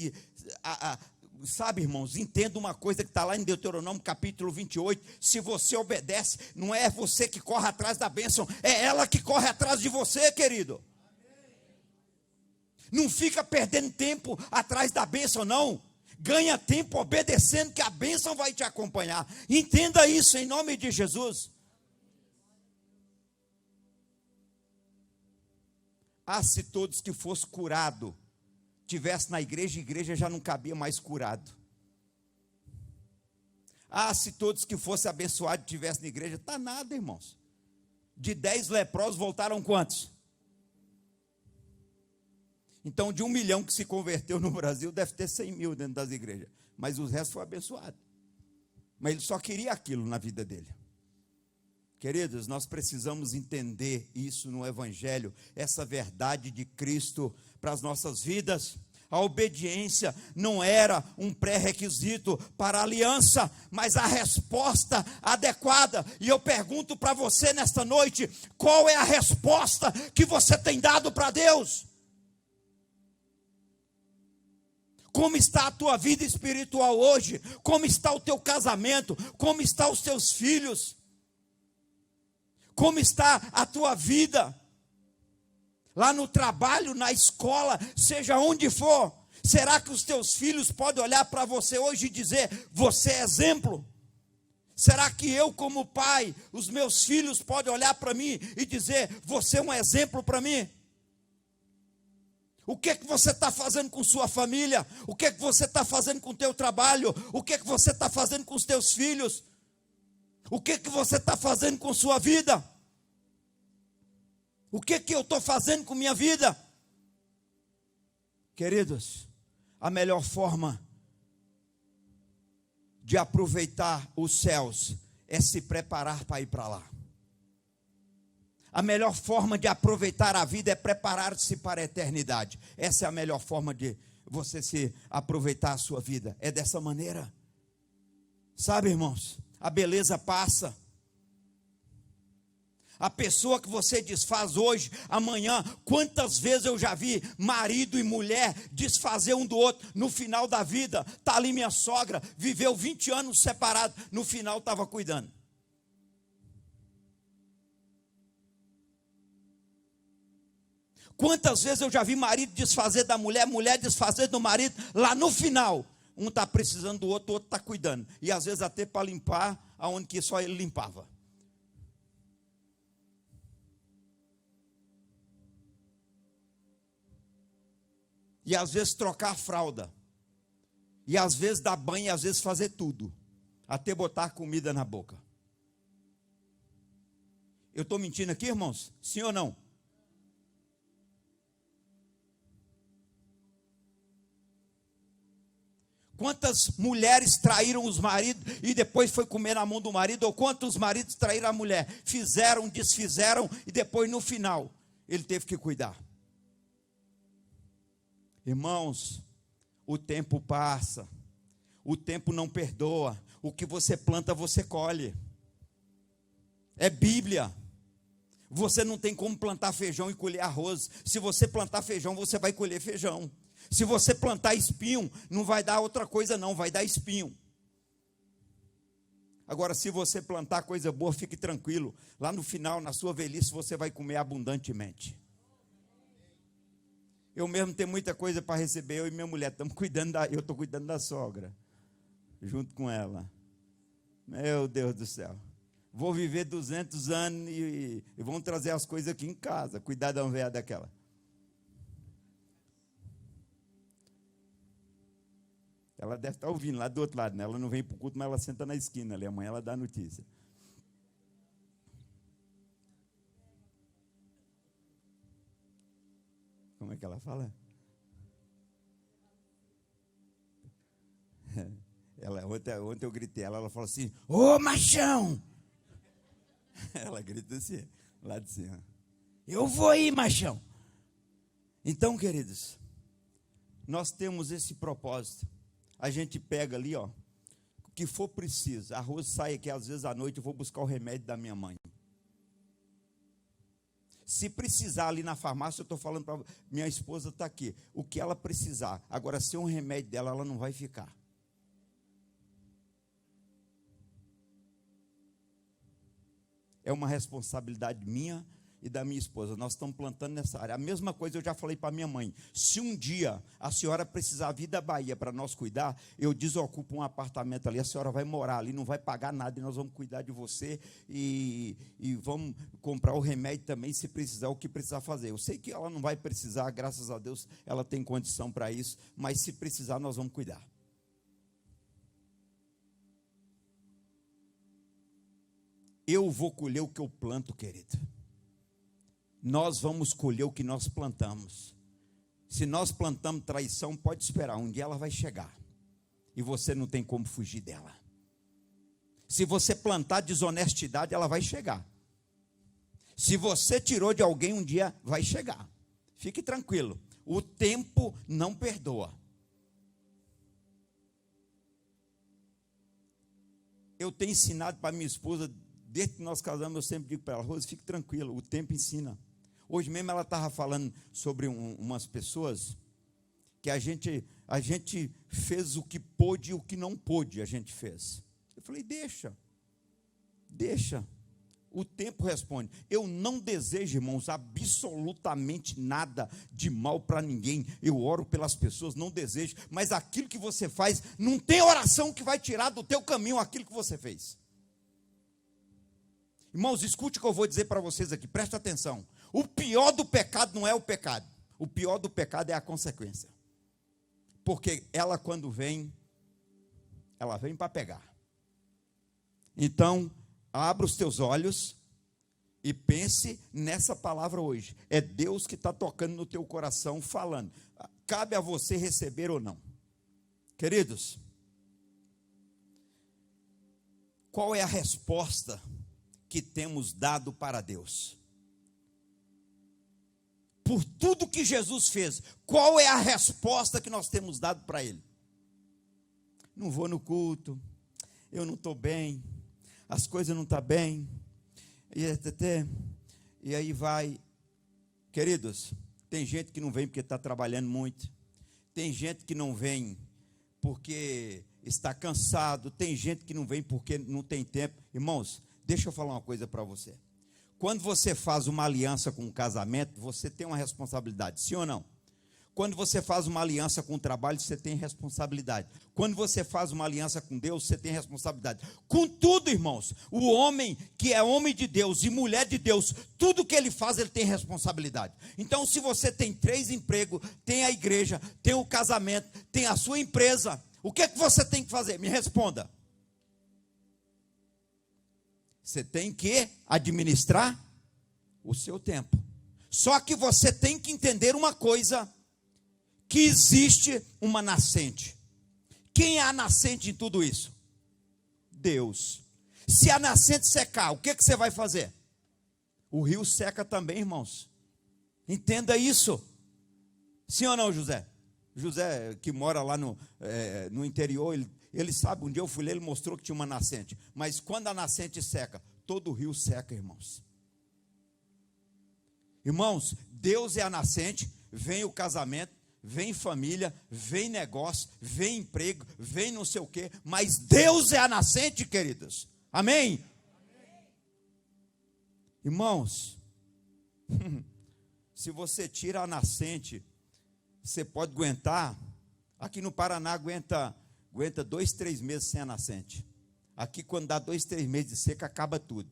sabe, irmãos, entenda uma coisa que está lá em Deuteronômio capítulo 28, se você obedece, não é você que corre atrás da bênção, é ela que corre atrás de você, querido. Não fica perdendo tempo atrás da bênção, não. Ganha tempo obedecendo, que a bênção vai te acompanhar. Entenda isso em nome de Jesus. Se todos que fosse curado tivesse na igreja, a igreja já não cabia mais curado. Se todos que fosse abençoado tivesse na igreja, está nada, irmãos. De 10 leprosos voltaram quantos? Então, de 1 milhão que se converteu no Brasil, deve ter 100 mil dentro das igrejas. Mas o resto foi abençoado. Mas ele só queria aquilo na vida dele. Queridos, nós precisamos entender isso no Evangelho, essa verdade de Cristo para as nossas vidas. A obediência não era um pré-requisito para a aliança, mas a resposta adequada. E eu pergunto para você nesta noite, qual é a resposta que você tem dado para Deus? Como está a tua vida espiritual hoje? Como está o teu casamento? Como estão os teus filhos? Como está a tua vida? Lá no trabalho, na escola, seja onde for. Será que os teus filhos podem olhar para você hoje e dizer, você é exemplo? Será que eu como pai, os meus filhos podem olhar para mim e dizer, você é um exemplo para mim? O que é que você está fazendo com sua família? O que é que você está fazendo com o teu trabalho? O que é que você está fazendo com os teus filhos? O que é que você está fazendo com sua vida? O que é que eu estou fazendo com minha vida? Queridos, a melhor forma de aproveitar os céus é se preparar para ir para lá. A melhor forma de aproveitar a vida é preparar-se para a eternidade. Essa é a melhor forma de você se aproveitar a sua vida. É dessa maneira. Sabe, irmãos, a beleza passa. A pessoa que você desfaz hoje, amanhã, quantas vezes eu já vi marido e mulher desfazer um do outro no final da vida. Está ali minha sogra, viveu 20 anos separado, no final estava cuidando. Quantas vezes eu já vi marido desfazer da mulher, mulher desfazer do marido, lá no final, um está precisando do outro, o outro está cuidando. E às vezes até para limpar, aonde que só ele limpava. E às vezes trocar a fralda. E às vezes dar banho, e às vezes fazer tudo. Até botar comida na boca. Eu estou mentindo aqui, irmãos? Sim ou não? Quantas mulheres traíram os maridos e depois foi comer na mão do marido? Ou quantos maridos traíram a mulher? Fizeram, desfizeram e depois no final ele teve que cuidar. Irmãos, o tempo passa, o tempo não perdoa, o que você planta você colhe, é Bíblia. Você não tem como plantar feijão e colher arroz. Se você plantar feijão, você vai colher feijão. Se você plantar espinho, não vai dar outra coisa não, vai dar espinho. Agora, se você plantar coisa boa, fique tranquilo, lá no final, na sua velhice, você vai comer abundantemente. Eu mesmo tenho muita coisa para receber, eu e minha mulher estamos cuidando, eu estou cuidando da sogra, junto com ela. Meu Deus do céu. vou viver 200 anos e vão trazer as coisas aqui em casa. Cuidado da mulher daquela. Ela deve estar ouvindo lá do outro lado, né? Ela não vem para o culto, mas ela senta na esquina ali. Amanhã ela dá a notícia. Como é que ela fala? Ontem eu gritei, ela falou assim: ô machão! Ela grita assim, lá de cima: eu vou aí, machão. Então, queridos, nós temos esse propósito. A gente pega ali, ó, o que for preciso. A Rose sai aqui, às vezes à noite, eu vou buscar o remédio da minha mãe. Se precisar ali na farmácia, eu estou falando para minha esposa está aqui. O que ela precisar. Agora, se é um remédio dela, ela não vai ficar. É uma responsabilidade minha e da minha esposa. Nós estamos plantando nessa área. A mesma coisa eu já falei para minha mãe. Se um dia a senhora precisar vir da Bahia para nós cuidar, eu desocupo um apartamento ali, a senhora vai morar ali, não vai pagar nada e nós vamos cuidar de você e vamos comprar o remédio também, se precisar, o que precisar fazer. Eu sei que ela não vai precisar, graças a Deus, ela tem condição para isso, mas se precisar, nós vamos cuidar. Eu vou colher o que eu planto, querido. Nós vamos colher o que nós plantamos. Se nós plantamos traição, pode esperar, um dia ela vai chegar. E você não tem como fugir dela. Se você plantar desonestidade, ela vai chegar. Se você tirou de alguém, um dia vai chegar. Fique tranquilo, o tempo não perdoa. Eu tenho ensinado para minha esposa, desde que nós casamos, eu sempre digo para ela: Rose, fique tranquilo, o tempo ensina. Hoje mesmo ela estava falando sobre umas pessoas que a gente fez o que pôde e o que não pôde, a gente fez. Eu falei: deixa, o tempo responde. Eu não desejo, irmãos, absolutamente nada de mal para ninguém. Eu oro pelas pessoas, não desejo, mas aquilo que você faz, não tem oração que vai tirar do teu caminho aquilo que você fez. Irmãos, escute o que eu vou dizer para vocês aqui, presta atenção. O pior do pecado não é o pecado. O pior do pecado é a consequência. Porque ela, quando vem, ela vem para pegar. Então, abra os teus olhos e pense nessa palavra hoje. É Deus que está tocando no teu coração, falando. Cabe a você receber ou não. Queridos, qual é a resposta que temos dado para Deus? Por tudo que Jesus fez, qual é a resposta que nós temos dado para Ele? Não vou no culto, eu não estou bem, as coisas não estão bem, e aí vai. Queridos, tem gente que não vem porque está trabalhando muito, tem gente que não vem porque está cansado, tem gente que não vem porque não tem tempo. Irmãos, deixa eu falar uma coisa para você. Quando você faz uma aliança com um casamento, você tem uma responsabilidade, sim ou não? Quando você faz uma aliança com o trabalho, você tem responsabilidade. Quando você faz uma aliança com Deus, você tem responsabilidade. Com tudo, irmãos, o homem que é homem de Deus e mulher de Deus, tudo que ele faz, ele tem responsabilidade. Então, se você tem 3 empregos, tem a igreja, tem o casamento, tem a sua empresa, o que é que você tem que fazer? Me responda. Você tem que administrar o seu tempo. Só que você tem que entender uma coisa, que existe uma nascente. Quem é a nascente em tudo isso? Deus. Se a nascente secar, o que você vai fazer? O rio seca também, irmãos. Entenda isso. Sim ou não, José? José, que mora lá no interior, ele sabe, um dia eu fui ler, ele mostrou que tinha uma nascente. Mas quando a nascente seca, todo o rio seca, irmãos. Irmãos, Deus é a nascente, vem o casamento, vem família, vem negócio, vem emprego, vem não sei o quê, mas Deus é a nascente, queridos. Amém? Irmãos, se você tira a nascente, você pode aguentar. Aqui no Paraná aguenta 2, 3 meses sem a nascente. Aqui, quando dá 2, 3 meses de seca, acaba tudo.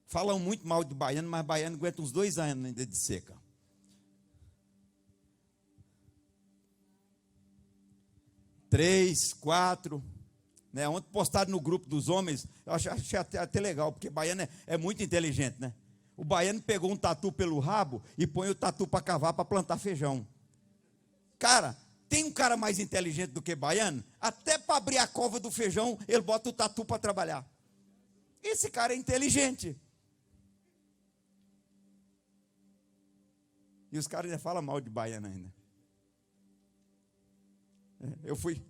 Falam muito mal de baiano, mas baiano aguenta uns 2 anos ainda de seca. Três, 4, né? Ontem postado no grupo dos homens, eu achei até legal, porque baiano é muito inteligente, né? O baiano pegou um tatu pelo rabo e põe o tatu para cavar, para plantar feijão. Cara, tem um cara mais inteligente do que baiano? Até para abrir a cova do feijão, ele bota o tatu para trabalhar. Esse cara é inteligente. E os caras ainda falam mal de baiano ainda. Eu fui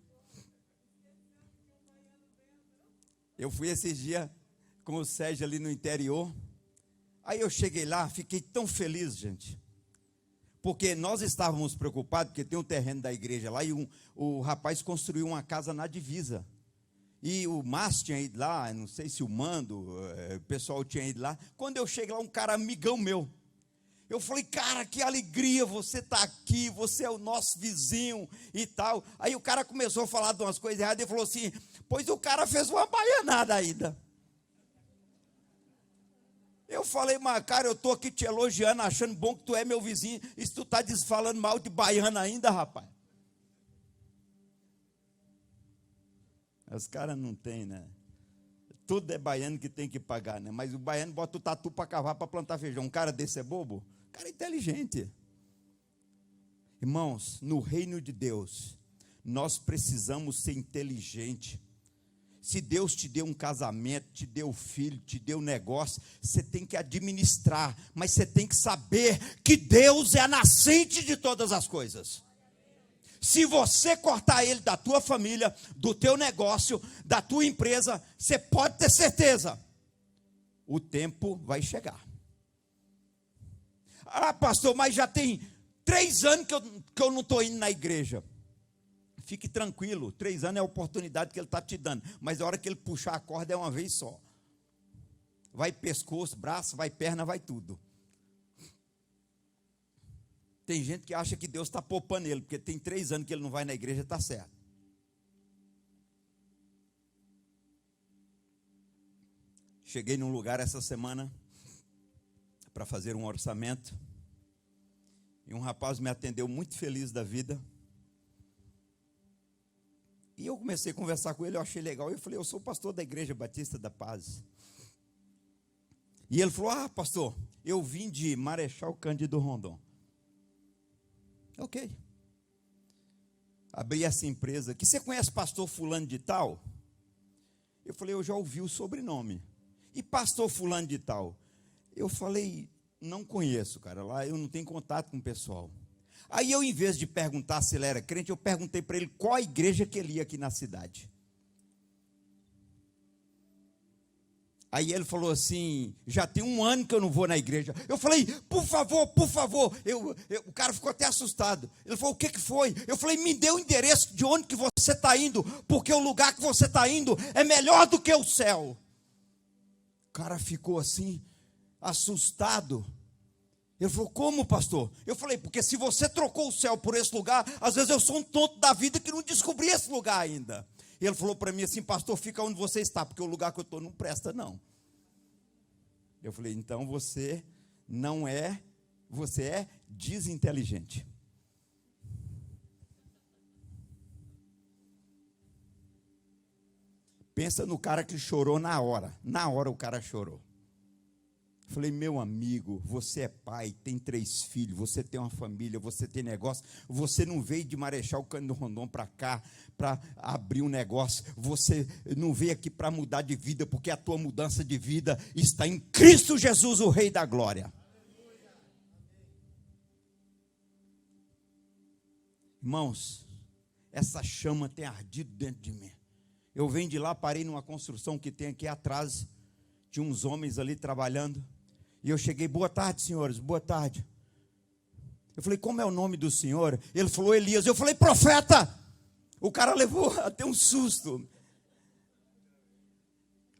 esses dias com o Sérgio ali no interior. Aí eu cheguei lá, fiquei tão feliz, gente. Porque nós estávamos preocupados, porque tem um terreno da igreja lá, e o rapaz construiu uma casa na divisa. E o Márcio tinha ido lá, não sei se o Mando, o pessoal tinha ido lá. Quando eu cheguei lá, um cara amigão meu. Eu falei, cara, que alegria, você está aqui, você é o nosso vizinho e tal. Aí o cara começou a falar de umas coisas erradas e falou assim, pois o cara fez uma baianada ainda. Eu falei, mas cara, eu estou aqui te elogiando, achando bom que tu é meu vizinho, e se tu está falando mal de baiano ainda, rapaz. Os caras não tem, né? Tudo é baiano que tem que pagar, né? Mas o baiano bota o tatu para cavar, para plantar feijão. Um cara desse é bobo? O cara é inteligente. Irmãos, no reino de Deus, nós precisamos ser inteligentes. Se Deus te deu um casamento, te deu filho, te deu negócio, você tem que administrar, mas você tem que saber que Deus é a nascente de todas as coisas. Se você cortar ele da tua família, do teu negócio, da tua empresa, você pode ter certeza, o tempo vai chegar. Ah, pastor, mas já tem 3 anos que eu não estou indo na igreja. Fique tranquilo, 3 anos é a oportunidade que ele está te dando, mas a hora que ele puxar a corda é uma vez só. Vai pescoço, braço, vai perna, vai tudo. Tem gente que acha que Deus está poupando ele, porque tem 3 anos que ele não vai na igreja, está certo. Cheguei num lugar essa semana para fazer um orçamento, e um rapaz me atendeu muito feliz da vida. E eu comecei a conversar com ele, eu achei legal. Eu falei, eu sou pastor da Igreja Batista da Paz. E ele falou, pastor, eu vim de Marechal Cândido Rondon. Ok. Abri essa empresa aqui. Você conhece pastor fulano de tal? Eu falei, eu já ouvi o sobrenome. E pastor fulano de tal? Eu falei, não conheço, cara. Lá eu não tenho contato com o pessoal. Aí eu, em vez de perguntar se ele era crente, eu perguntei para ele qual a igreja que ele ia aqui na cidade. Aí ele falou assim, já tem 1 ano que eu não vou na igreja. Eu falei, por favor. O cara ficou até assustado. Ele falou, o que foi? Eu falei, me dê o endereço de onde que você está indo, porque o lugar que você está indo é melhor do que o céu. O cara ficou assim, assustado. Ele falou, como, pastor? Eu falei, porque se você trocou o céu por esse lugar, às vezes eu sou um tonto da vida que não descobri esse lugar ainda. E ele falou para mim assim, pastor, fica onde você está, porque o lugar que eu estou não presta, não. Eu falei, então você é desinteligente. Pensa no cara que chorou na hora o cara chorou. Falei, meu amigo, você é pai, tem 3 filhos, você tem uma família, você tem negócio, você não veio de Marechal Cândido Rondon para cá, para abrir um negócio, você não veio aqui para mudar de vida, porque a tua mudança de vida está em Cristo Jesus, o Rei da Glória. Irmãos, essa chama tem ardido dentro de mim. Eu venho de lá, parei numa construção que tem aqui atrás, tinha uns homens ali trabalhando, e eu cheguei, boa tarde, senhores, boa tarde. Eu falei, como é o nome do senhor? Ele falou, Elias. Eu falei, profeta. O cara levou até um susto.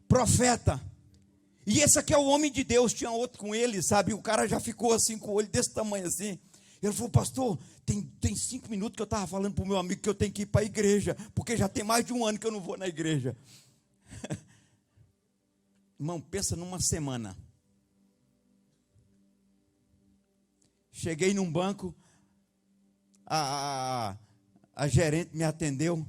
Profeta. E esse aqui é o homem de Deus. Tinha outro com ele, sabe? O cara já ficou assim, com o olho desse tamanho assim. Ele falou, pastor, tem 5 minutos que eu estava falando para o meu amigo que eu tenho que ir para a igreja, porque já tem mais de 1 ano que eu não vou na igreja. Irmão, pensa numa semana. Cheguei num banco, a gerente me atendeu,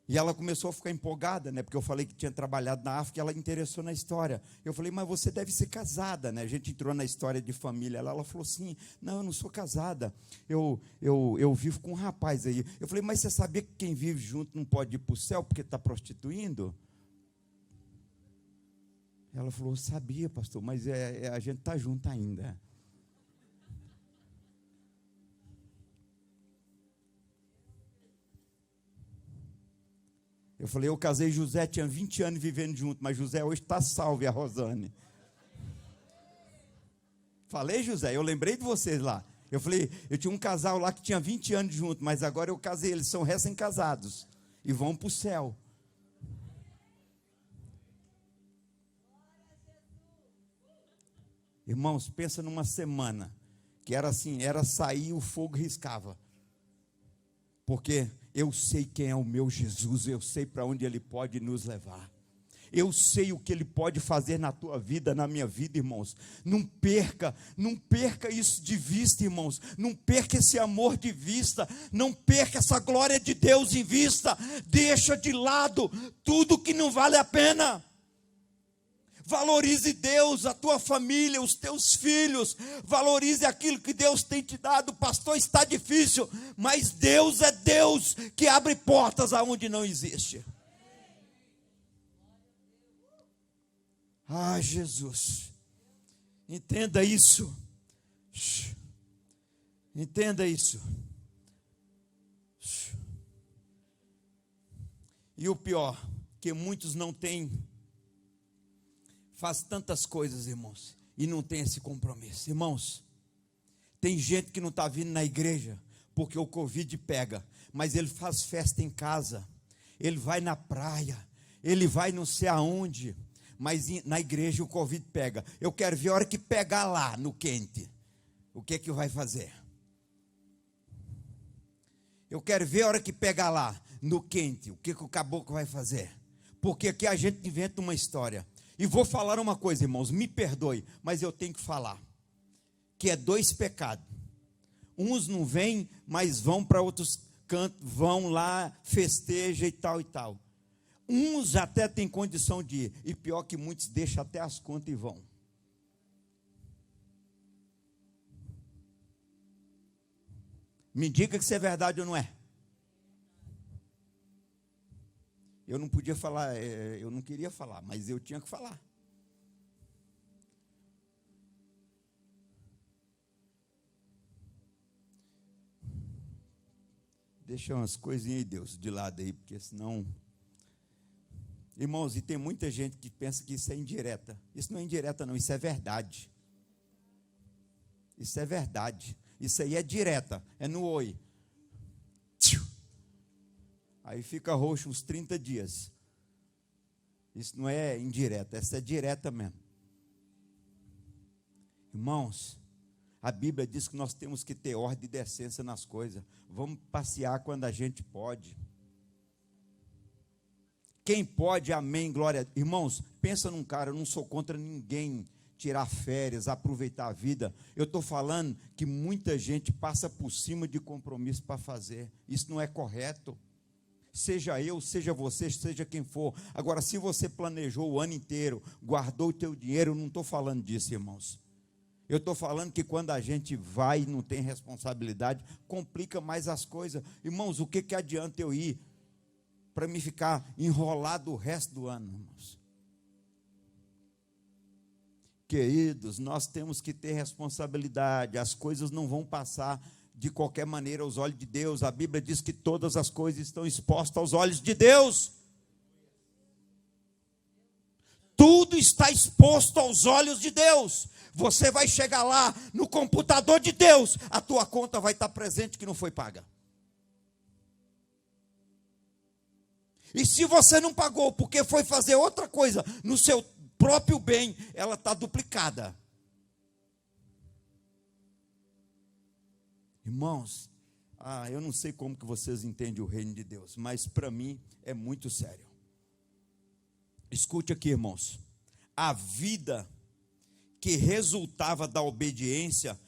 e ela começou a ficar empolgada, né? Porque eu falei que tinha trabalhado na África, e ela interessou na história. Eu falei, mas você deve ser casada, né? A gente entrou na história de família. Ela falou assim, não, eu não sou casada, eu vivo com um rapaz aí. Eu falei, mas você sabia que quem vive junto não pode ir para o céu porque está prostituindo? Ela falou, sabia, pastor, mas a gente está junto ainda. Eu falei, eu casei José, tinha 20 anos vivendo junto, mas José hoje está salvo, e a Rosane. Falei, José, eu lembrei de vocês lá. Eu falei, eu tinha um casal lá que tinha 20 anos junto, mas agora eu casei, eles são recém-casados e vão para o céu. Irmãos, pensa numa semana, que era assim, era sair, o fogo riscava. Porque eu sei quem é o meu Jesus, eu sei para onde Ele pode nos levar. Eu sei o que Ele pode fazer na tua vida, na minha vida, irmãos. Não perca isso de vista, irmãos. Não perca esse amor de vista. Não perca essa glória de Deus em vista. Deixa de lado tudo que não vale a pena. Valorize Deus, a tua família, os teus filhos. Valorize aquilo que Deus tem te dado. Pastor, está difícil, mas Deus é Deus que abre portas aonde não existe. Ah, Jesus, entenda isso. Entenda isso. E o pior, que muitos não têm. Faz tantas coisas, irmãos, e não tem esse compromisso. Irmãos, tem gente que não está vindo na igreja, porque o Covid pega, mas ele faz festa em casa, ele vai na praia, ele vai não sei aonde, mas na igreja o Covid pega. Eu quero ver a hora que pegar lá, no quente, o que é que vai fazer? Eu quero ver a hora que pegar lá, no quente, o que o caboclo vai fazer? Porque aqui a gente inventa uma história. E vou falar uma coisa, irmãos, me perdoe, mas eu tenho que falar, que é 2 pecados. Uns não vêm, mas vão para outros cantos, vão lá, festeja e tal e tal. Uns até têm condição de ir, e pior que muitos deixam até as contas e vão. Me diga que isso é verdade ou não é. Eu não podia falar, eu não queria falar, mas eu tinha que falar. Deixa umas coisinhas aí, Deus, de lado aí, porque senão... Irmãos, e tem muita gente que pensa que isso é indireta. Isso não é indireta não, isso é verdade. Isso é verdade. Isso aí é direta, é no oi. Aí fica roxo uns 30 dias. Isso não é indireta, essa é direta mesmo. Irmãos, a Bíblia diz que nós temos que ter ordem e decência nas coisas. Vamos passear quando a gente pode. Quem pode, amém, glória. Irmãos, pensa num cara, eu não sou contra ninguém tirar férias, aproveitar a vida. Eu estou falando que muita gente passa por cima de compromisso para fazer. Isso não é correto. Seja eu, seja você, seja quem for. Agora, se você planejou o ano inteiro, guardou o teu dinheiro, eu não estou falando disso, irmãos. Eu estou falando que quando a gente vai e não tem responsabilidade, complica mais as coisas. Irmãos, o que adianta eu ir para me ficar enrolado o resto do ano, irmãos? Queridos, nós temos que ter responsabilidade. As coisas não vão passar de qualquer maneira aos olhos de Deus. A Bíblia diz que todas as coisas estão expostas aos olhos de Deus. Tudo está exposto aos olhos de Deus. Você vai chegar lá no computador de Deus, a tua conta vai estar presente que não foi paga. E se você não pagou porque foi fazer outra coisa no seu próprio bem, ela está duplicada. Irmãos, eu não sei como que vocês entendem o reino de Deus, mas para mim é muito sério. Escute aqui, irmãos. a vida que resultava da obediência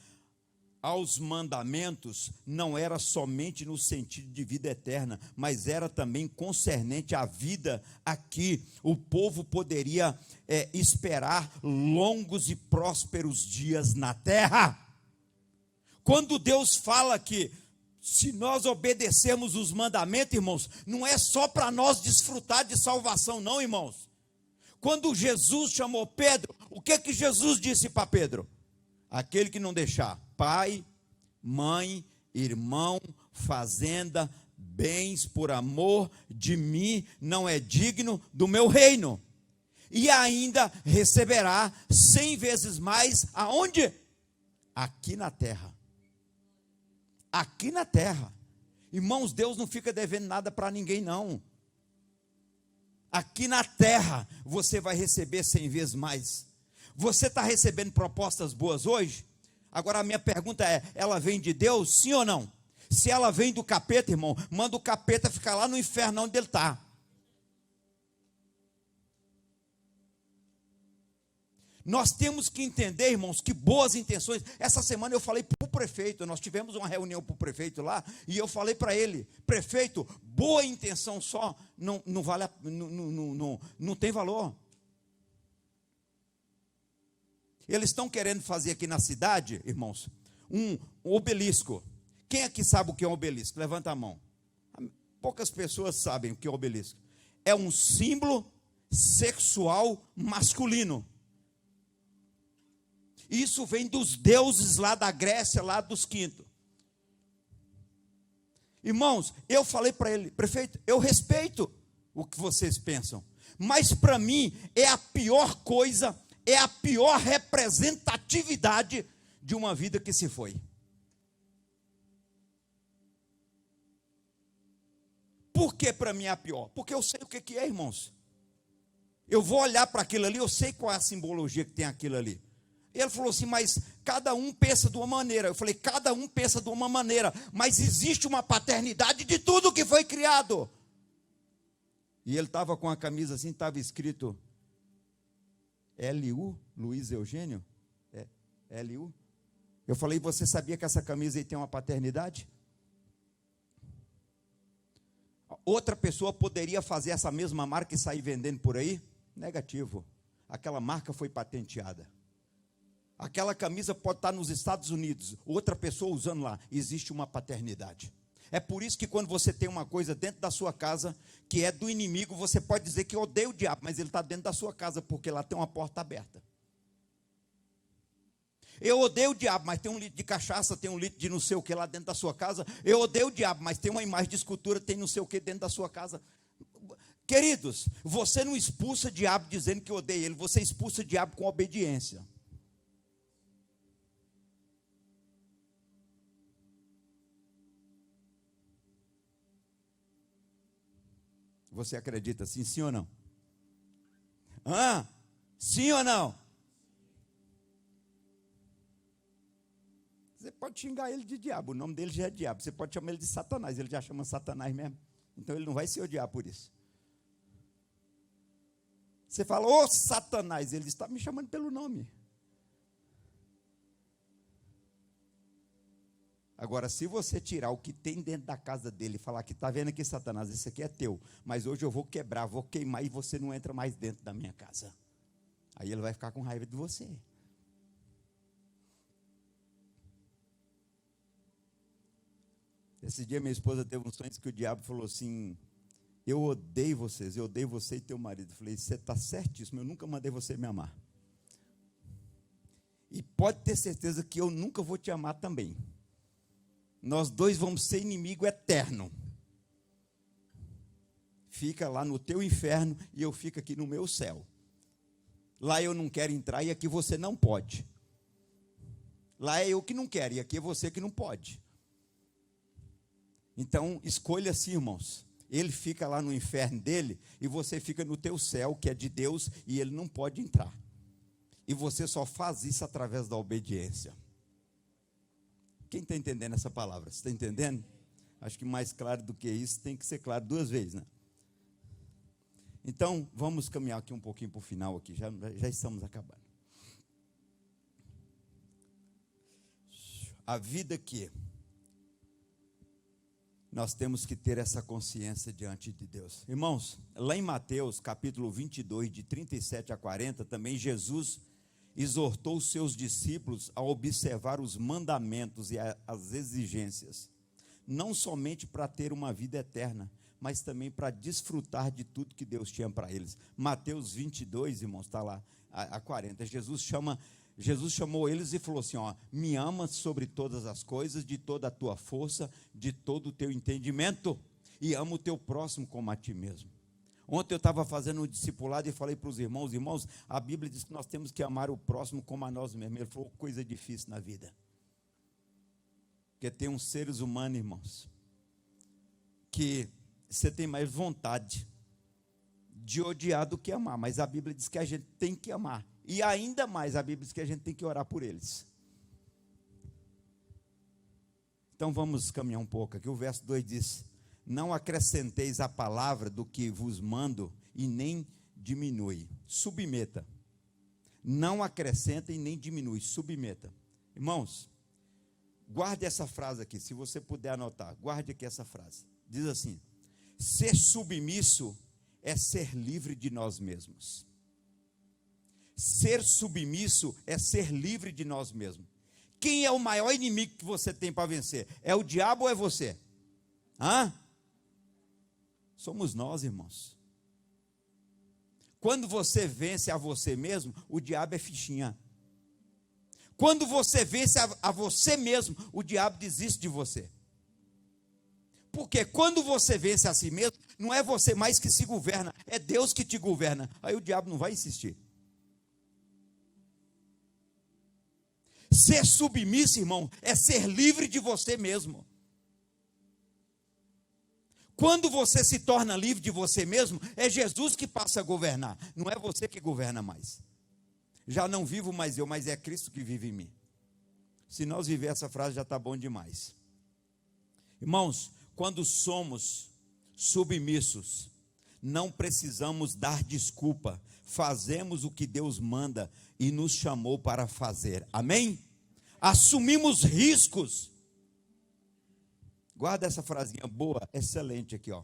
aos mandamentos não era somente no sentido de vida eterna, mas era também concernente à vida aqui. O povo poderia esperar longos e prósperos dias na terra. Quando Deus fala que se nós obedecermos os mandamentos, irmãos, não é só para nós desfrutar de salvação, não, irmãos. Quando Jesus chamou Pedro, o que Jesus disse para Pedro? Aquele que não deixar pai, mãe, irmão, fazenda, bens por amor de mim, não é digno do meu reino. E ainda receberá 100 vezes mais, aonde? Aqui na terra. Aqui na terra. Irmãos, Deus não fica devendo nada para ninguém, não. Aqui na terra, você vai receber 100 vezes mais. Você está recebendo propostas boas hoje? Agora a minha pergunta é, ela vem de Deus, sim ou não? Se ela vem do capeta, irmão, manda o capeta ficar lá no inferno onde ele está. Nós temos que entender, irmãos, que boas intenções. Essa semana eu falei para o prefeito, nós tivemos uma reunião para o prefeito lá, e eu falei para ele, prefeito, boa intenção só, não vale, não tem valor. Eles estão querendo fazer aqui na cidade, irmãos, um obelisco. Quem aqui sabe o que é um obelisco? Levanta a mão. Poucas pessoas sabem o que é um obelisco. É um símbolo sexual masculino. Isso vem dos deuses lá da Grécia, lá dos quintos. Irmãos, eu falei para ele, prefeito, eu respeito o que vocês pensam, mas para mim é a pior coisa, é a pior representatividade de uma vida que se foi. Por que para mim é a pior? Porque eu sei o que é, irmãos. Eu vou olhar para aquilo ali, eu sei qual é a simbologia que tem aquilo ali. Ele falou assim, mas cada um pensa de uma maneira. Eu falei, cada um pensa de uma maneira, mas existe uma paternidade de tudo que foi criado. E ele estava com a camisa assim, estava escrito L.U., Luiz Eugênio, L.U. Eu falei, você sabia que essa camisa aí tem uma paternidade? Outra pessoa poderia fazer essa mesma marca e sair vendendo por aí? Negativo. Aquela marca foi patenteada. Aquela camisa pode estar nos Estados Unidos, outra pessoa usando lá, existe uma paternidade. É por isso que quando você tem uma coisa dentro da sua casa, que é do inimigo, você pode dizer que odeia o diabo, mas ele está dentro da sua casa, porque lá tem uma porta aberta. Eu odeio o diabo, mas tem um litro de cachaça, tem um litro de não sei o que lá dentro da sua casa. Eu odeio o diabo, mas tem uma imagem de escultura, tem não sei o que dentro da sua casa. Queridos, você não expulsa o diabo dizendo que odeia ele, você expulsa o diabo com obediência. Você acredita assim, sim ou não? Sim ou não? Você pode xingar ele de diabo, o nome dele já é diabo. Você pode chamar ele de Satanás, ele já chama Satanás mesmo. Então ele não vai se odiar por isso. Você fala, ô Satanás, ele está me chamando pelo nome. Agora, se você tirar o que tem dentro da casa dele e falar que está vendo aqui, Satanás, isso aqui é teu, mas hoje eu vou quebrar, vou queimar e você não entra mais dentro da minha casa. Aí ele vai ficar com raiva de você. Esse dia minha esposa teve um sonho que o diabo falou assim, eu odeio vocês, eu odeio você e teu marido. Eu falei, você está certíssimo, eu nunca mandei você me amar. E pode ter certeza que eu nunca vou te amar também. Nós dois vamos ser inimigo eterno. Fica lá no teu inferno e eu fico aqui no meu céu. Lá eu não quero entrar e aqui você não pode. Lá é eu que não quero e aqui é você que não pode. Então, escolha assim, irmãos. Ele fica lá no inferno dele e você fica no teu céu, que é de Deus, e ele não pode entrar. E você só faz isso através da obediência. Quem está entendendo essa palavra? Você está entendendo? Acho que mais claro do que isso tem que ser claro duas vezes, né? Então, vamos caminhar aqui um pouquinho para o final, aqui, já estamos acabando. A vida que nós temos que ter essa consciência diante de Deus. Irmãos, lá em Mateus, capítulo 22, de 37 a 40, também Jesus exortou os seus discípulos a observar os mandamentos e as exigências, não somente para ter uma vida eterna, mas também para desfrutar de tudo que Deus tinha para eles. Mateus 22, irmãos, está lá, a 40, Jesus chamou eles e falou assim, ó, me ama sobre todas as coisas, de toda a tua força, de todo o teu entendimento, e ama o teu próximo como a ti mesmo. Ontem eu estava fazendo um discipulado e falei para os irmãos, a Bíblia diz que nós temos que amar o próximo como a nós mesmos. Ele falou, coisa difícil na vida. Porque tem uns seres humanos, irmãos, que você tem mais vontade de odiar do que amar, mas a Bíblia diz que a gente tem que amar. E ainda mais, a Bíblia diz que a gente tem que orar por eles. Então vamos caminhar um pouco aqui. O verso 2 diz, não acrescenteis a palavra do que vos mando e nem diminui. Submeta. Não acrescenta e nem diminui. Submeta. Irmãos, guarde essa frase aqui, se você puder anotar. Guarde aqui essa frase. Diz assim, ser submisso é ser livre de nós mesmos. Ser submisso é ser livre de nós mesmos. Quem é o maior inimigo que você tem para vencer? É o diabo ou é você? Somos nós, irmãos. Quando você vence a você mesmo, o diabo é fichinha. Quando você vence a você mesmo, o diabo desiste de você. Porque quando você vence a si mesmo, não é você mais que se governa, é Deus que te governa. Aí o diabo não vai insistir. Ser submisso, irmão, é ser livre de você mesmo. Quando você se torna livre de você mesmo, é Jesus que passa a governar, não é você que governa mais. Já não vivo mais eu, mas é Cristo que vive em mim. Se nós viver essa frase já está bom demais. Irmãos, quando somos submissos, não precisamos dar desculpa, fazemos o que Deus manda e nos chamou para fazer, amém? Assumimos riscos. Guarda essa frasinha boa, excelente aqui, ó.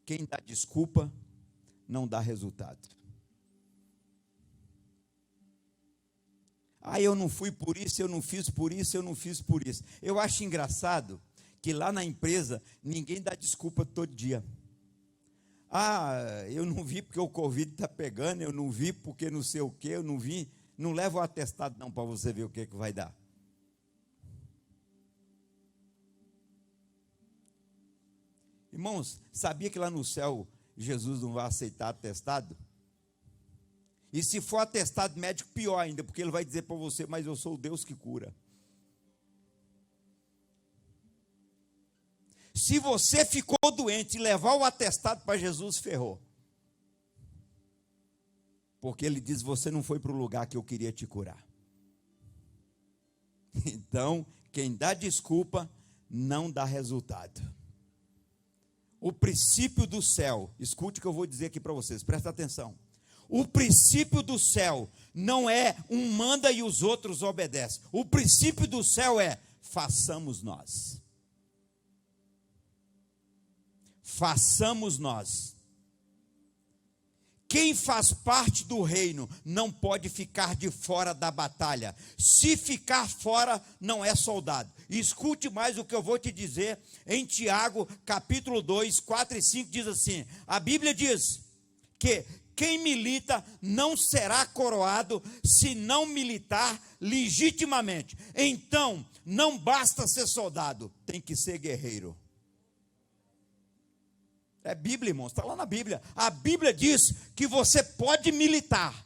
Quem dá desculpa, não dá resultado. Eu não fui por isso, eu não fiz por isso, eu não fiz por isso. Eu acho engraçado que lá na empresa, ninguém dá desculpa todo dia. Eu não vi porque o Covid está pegando, eu não vi porque não sei o que, eu não vi. Não leva o atestado não para você ver o que vai dar. Irmãos, sabia que lá no céu Jesus não vai aceitar atestado? E se for atestado médico, pior ainda, porque ele vai dizer para você, mas eu sou o Deus que cura. Se você ficou doente e levar o atestado para Jesus, ferrou. Porque ele diz, você não foi para o lugar que eu queria te curar. Então, quem dá desculpa, não dá resultado. O princípio do céu, escute o que eu vou dizer aqui para vocês, presta atenção. O princípio do céu não é um manda e os outros obedecem. O princípio do céu é, façamos nós. Façamos nós. Quem faz parte do reino não pode ficar de fora da batalha. Se ficar fora, não é soldado. E escute mais o que eu vou te dizer em Tiago, capítulo 2, 4 e 5, diz assim, a Bíblia diz que quem milita não será coroado se não militar legitimamente. Então, não basta ser soldado, tem que ser guerreiro. É Bíblia, irmãos, está lá na Bíblia. A Bíblia diz que você pode militar,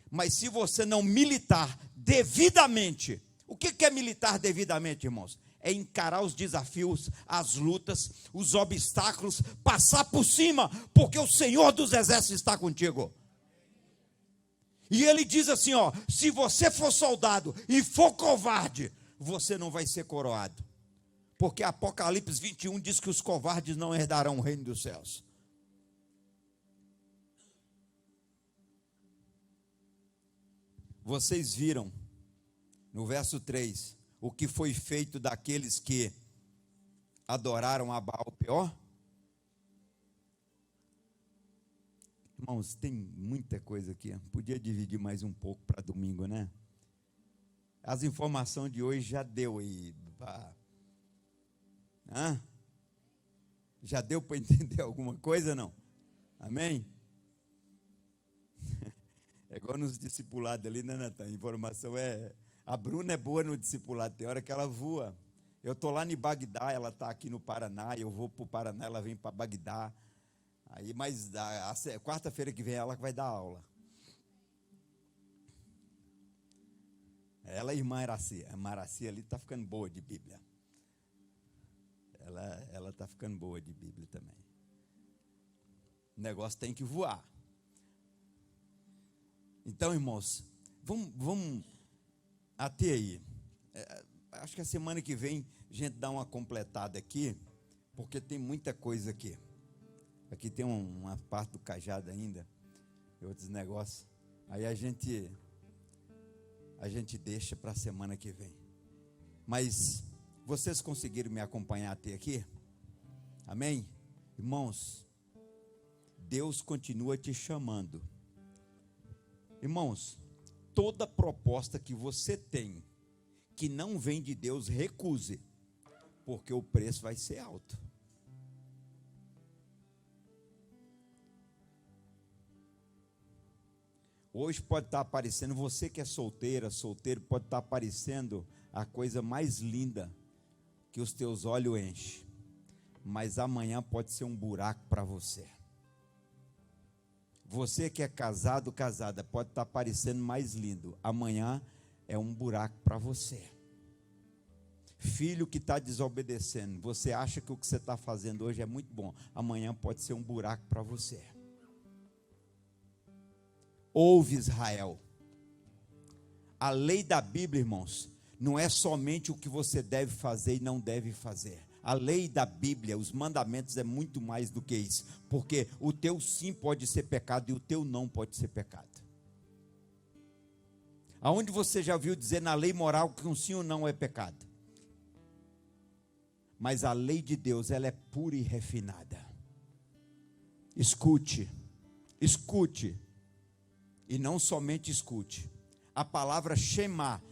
mas se você não militar devidamente, o que é militar devidamente, irmãos? É encarar os desafios, as lutas, os obstáculos, passar por cima, porque o Senhor dos Exércitos está contigo. E ele diz assim, ó, se você for soldado e for covarde, você não vai ser coroado. Porque Apocalipse 21 diz que os covardes não herdarão o reino dos céus. Vocês viram no verso 3 o que foi feito daqueles que adoraram a Baal-peor? Irmãos, tem muita coisa aqui. Podia dividir mais um pouco para domingo, né? As informações de hoje já deu aí. Já deu para entender alguma coisa, não? Amém? É igual nos discipulados ali, né, Natan? A informação é... A Bruna é boa no discipulado, tem hora que ela voa. Eu estou lá em Bagdá, ela está aqui no Paraná, eu vou para o Paraná, ela vem para Bagdá. Aí, mas a quarta-feira que vem ela vai dar aula. Ela e a irmã Aracia. A Maracia ali está ficando boa de Bíblia. Ela está ficando boa de Bíblia também. O negócio tem que voar. Então, irmãos, vamos até aí. Acho que a semana que vem a gente dá uma completada aqui, porque tem muita coisa aqui. Aqui tem uma parte do cajado ainda, e outros negócios. Aí a gente deixa para a semana que vem. Mas vocês conseguiram me acompanhar até aqui? Amém? Irmãos, Deus continua te chamando. Irmãos, toda proposta que você tem, que não vem de Deus, recuse, porque o preço vai ser alto. Hoje pode estar aparecendo, você que é solteiro, pode estar aparecendo a coisa mais linda que os teus olhos enchem, mas amanhã pode ser um buraco para você. Você que é casado, casada, pode estar parecendo mais lindo, amanhã é um buraco para você. Filho que está desobedecendo, você acha que o que você está fazendo hoje é muito bom, amanhã pode ser um buraco para você. Ouve, Israel, a lei da Bíblia, irmãos, não é somente o que você deve fazer e não deve fazer. A lei da Bíblia, os mandamentos é muito mais do que isso, porque o teu sim pode ser pecado e o teu não pode ser pecado. Aonde você já viu dizer na lei moral que um sim ou não é pecado? Mas a lei de Deus, ela é pura e refinada. Escute, e não somente escute. A palavra Shema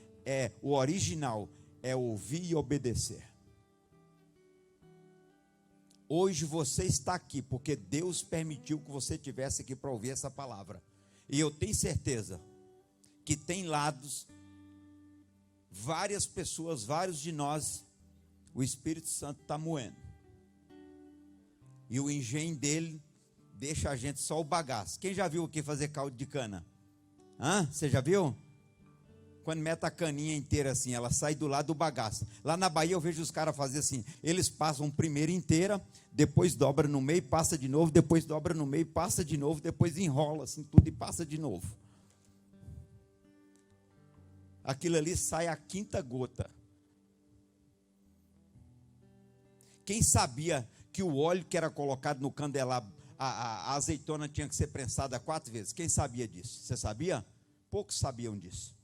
o original, é ouvir e obedecer. Hoje você está aqui porque Deus permitiu que você estivesse aqui para ouvir essa palavra. E eu tenho certeza que tem lados, várias pessoas, vários de nós, o Espírito Santo está moendo. E o engenho dele deixa a gente só o bagaço. Quem já viu aqui fazer caldo de cana? Você já viu? Quando mete a caninha inteira assim, ela sai do lado do bagaço. Lá na Bahia eu vejo os caras fazer assim, eles passam primeiro inteira, depois dobra no meio, passa de novo, depois dobra no meio, passa de novo, depois enrola assim tudo e passa de novo. Aquilo ali sai a quinta gota. Quem sabia que o óleo que era colocado no candelabro, a azeitona tinha que ser prensada 4 vezes? Quem sabia disso? Você sabia? Poucos sabiam disso.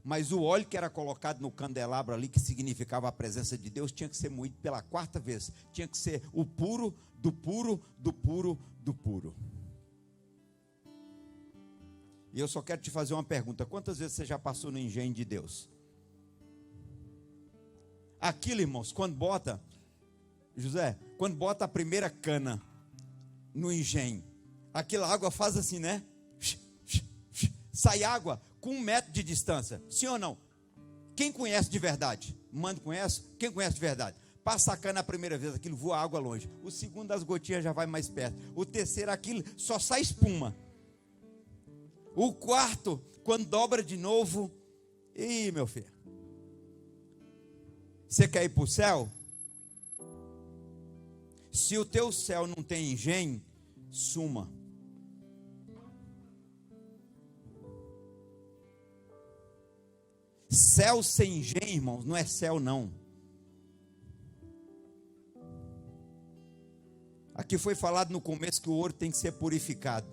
Mas o óleo que era colocado no candelabro ali, que significava a presença de Deus, tinha que ser moído pela 4ª vez. Tinha que ser o puro, do puro, do puro, do puro. E eu só quero te fazer uma pergunta. Quantas vezes você já passou no engenho de Deus? Aquilo, irmãos, quando bota a primeira cana no engenho, aquela água faz assim, né? Sai água com 1 metro de distância, sim ou não? Quem conhece de verdade? Mano, conhece? Quem conhece de verdade? Passa a cana a primeira vez, aquilo voa água longe. O segundo, as gotinhas já vai mais perto. O terceiro, aquilo só sai espuma. O quarto, quando dobra de novo, ih, meu filho, você quer ir para o céu? Se o teu céu não tem engenho, suma. Céu sem engenho, irmãos, não é céu não. Aqui foi falado no começo que o ouro tem que ser purificado.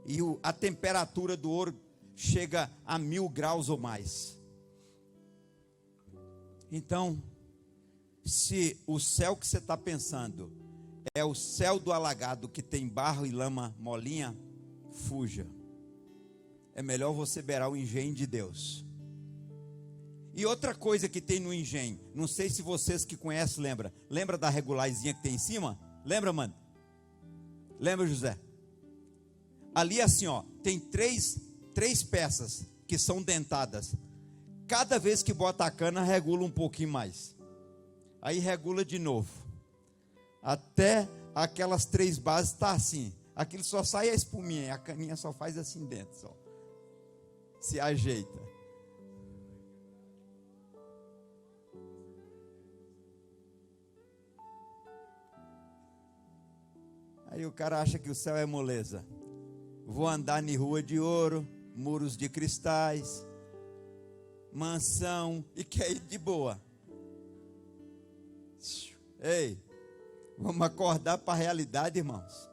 E a temperatura do ouro chega a 1000 graus ou mais. Então, se o céu que você está pensando é o céu do alagado que tem barro e lama molinha, fuja. É melhor você beirar o engenho de Deus. E outra coisa que tem no engenho, não sei se vocês que conhecem lembra da regularzinha que tem em cima? Lembra, mano? Lembra, José? Ali assim, ó, tem três peças que são dentadas. Cada vez que bota a cana, regula um pouquinho mais. Aí regula de novo. Até aquelas 3 bases tá assim. Aquilo só sai a espuminha, a caninha só faz assim dentro, só. Se ajeita. Aí o cara acha que o céu é moleza. Vou andar em rua de ouro, muros de cristais, mansão, e quer ir de boa. Ei, vamos acordar para a realidade, irmãos.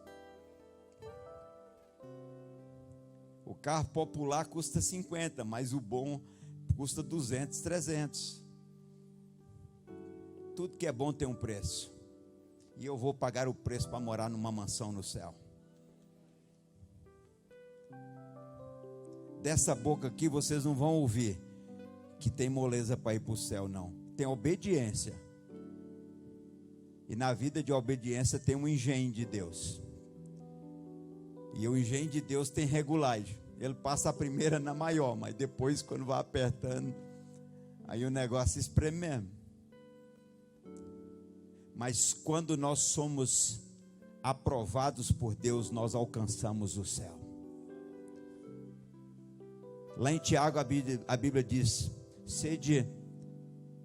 O carro popular custa 50, mas o bom custa 200, 300. Tudo que é bom tem um preço. E eu vou pagar o preço para morar numa mansão no céu. Dessa boca aqui vocês não vão ouvir que tem moleza para ir para o céu, não. Tem obediência. E na vida de obediência tem um engenho de Deus. E o engenho de Deus tem regulagem. Ele passa a primeira na maior, mas depois, quando vai apertando, aí o negócio espreme mesmo. Mas quando nós somos aprovados por Deus, nós alcançamos o céu. Lá em Tiago a Bíblia diz: sede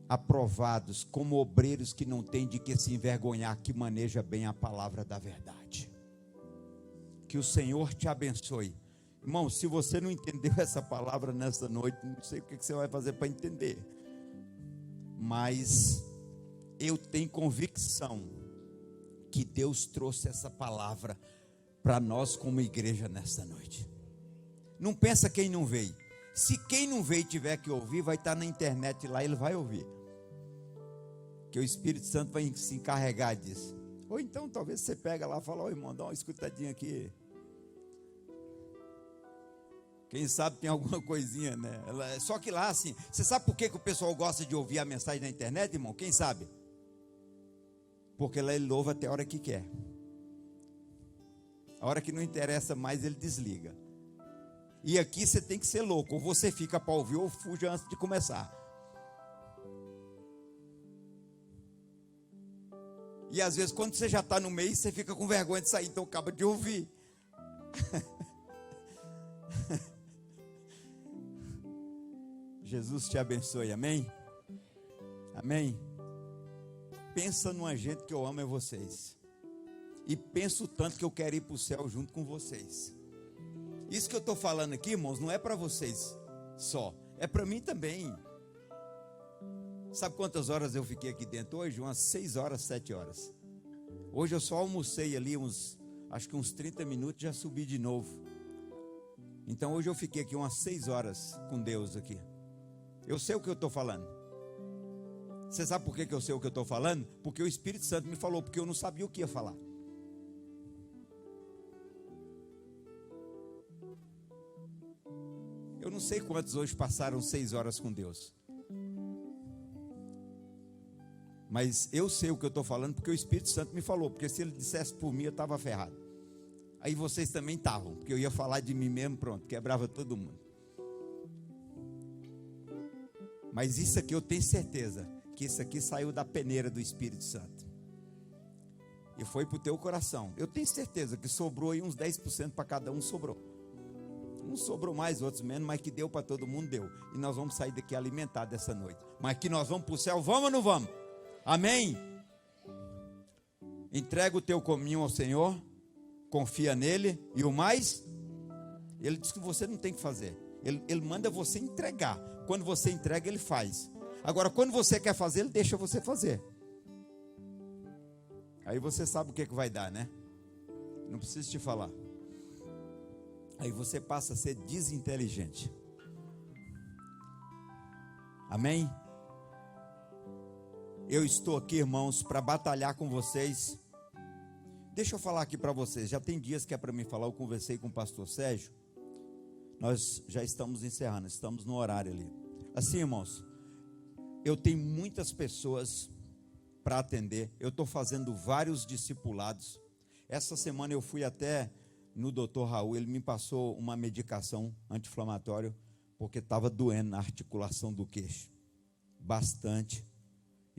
aprovados como obreiros que não têm de que se envergonhar, que maneja bem a palavra da verdade. Que o Senhor te abençoe. Irmão, se você não entendeu essa palavra nessa noite, não sei o que você vai fazer para entender. Mas eu tenho convicção que Deus trouxe essa palavra para nós como igreja nesta noite. Não pensa quem não veio. Se quem não veio tiver que ouvir, vai estar na internet lá, ele vai ouvir. Que o Espírito Santo vai se encarregar disso. Ou então talvez você pega lá e fala: ô irmão, dá uma escutadinha aqui. Quem sabe tem alguma coisinha, né? Só que lá assim, você sabe por que o pessoal gosta de ouvir a mensagem na internet, irmão? Quem sabe? Porque lá ele louva até a hora que quer. A hora que não interessa mais, ele desliga. E aqui você tem que ser louco. Ou você fica para ouvir ou fuja antes de começar. E às vezes quando você já está no meio, você fica com vergonha de sair. Então acaba de ouvir. Jesus te abençoe, amém? Amém? Pensa numa gente que eu amo é vocês. E penso tanto que eu quero ir para o céu junto com vocês. Isso que eu estou falando aqui, irmãos, não é para vocês só. É para mim também. Sabe quantas horas eu fiquei aqui dentro hoje? Umas 6 horas, 7 horas. Hoje eu só almocei ali acho que uns 30 minutos, já subi de novo. Então hoje eu fiquei aqui umas 6 horas com Deus aqui. Eu sei o que eu estou falando. Você sabe por que eu sei o que eu estou falando? Porque o Espírito Santo me falou, porque eu não sabia o que ia falar. Eu não sei quantos hoje passaram 6 horas com Deus. Mas eu sei o que eu estou falando, porque o Espírito Santo me falou. Porque se ele dissesse por mim, eu estava ferrado. Aí vocês também estavam, porque eu ia falar de mim mesmo, pronto, quebrava todo mundo. Mas isso aqui eu tenho certeza, que isso aqui saiu da peneira do Espírito Santo. E foi para o teu coração. Eu tenho certeza que sobrou aí uns 10% para cada um, sobrou. Uns sobrou mais, outros menos, mas que deu para todo mundo, deu. E nós vamos sair daqui alimentados essa noite. Mas que nós vamos para o céu, vamos ou não vamos? Amém? Entrega o teu caminho ao Senhor, confia nele, e o mais, ele diz que você não tem que fazer. Ele manda você entregar. Quando você entrega, ele faz. Agora, quando você quer fazer, ele deixa você fazer. Aí você sabe o que vai dar, né? Não preciso te falar. aí você passa a ser desinteligente. Amém? Eu estou aqui, irmãos, para batalhar com vocês. Deixa eu falar aqui para vocês, já tem dias que é para mim falar, eu conversei com o pastor Sérgio, nós já estamos encerrando, estamos no horário ali. Assim, irmãos, eu tenho muitas pessoas para atender, eu estou fazendo vários discipulados. Essa semana eu fui até no Dr. Raul, ele me passou uma medicação anti-inflamatória, porque estava doendo na articulação do queixo, bastante.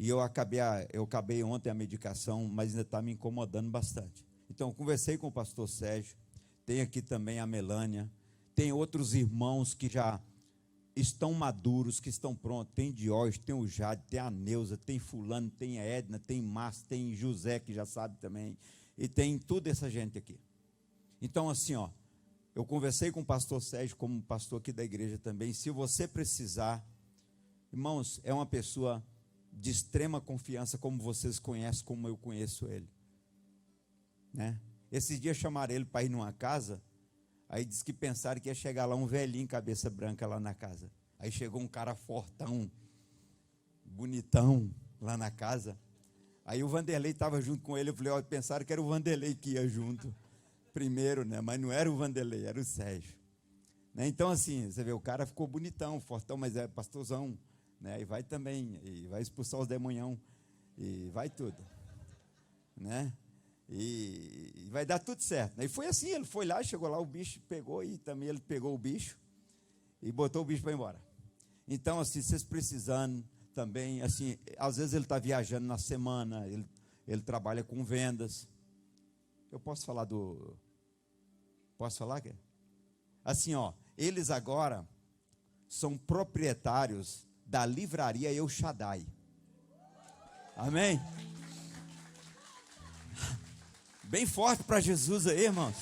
E eu acabei ontem a medicação, mas ainda está me incomodando bastante. Então, eu conversei com o pastor Sérgio, tem aqui também a Melânia, tem outros irmãos que já estão maduros, que estão prontos. Tem Diógenes, tem o Jade, tem a Neuza, tem fulano, tem a Edna, tem Márcio, tem José, que já sabe também. E tem toda essa gente aqui. Então, assim, ó, eu conversei com o pastor Sérgio, como pastor aqui da igreja também. Se você precisar, irmãos, é uma pessoa de extrema confiança, como vocês conhecem, como eu conheço ele, né? Esses dias chamaram ele para ir numa casa, aí disse que pensaram que ia chegar lá um velhinho cabeça branca lá na casa. Aí chegou um cara fortão, bonitão lá na casa. Aí o Vanderlei estava junto com ele, eu falei, ó, pensaram que era o Vanderlei que ia junto primeiro, né? Mas não era o Vanderlei, era o Sérgio, né? Então, assim, você vê, o cara ficou bonitão, fortão, mas é pastorzão, né? E vai também, e vai expulsar os demonhão, e vai tudo, né? E vai dar tudo certo. E foi assim, ele foi lá, chegou lá, o bicho pegou, e também ele pegou o bicho, e botou o bicho para ir embora. Então, assim, vocês precisando também, assim, às vezes ele está viajando na semana, ele trabalha com vendas. Eu posso falar Posso falar? Assim, ó, eles agora são proprietários da livraria El Shaddai. Amém? Bem forte para Jesus aí, irmãos.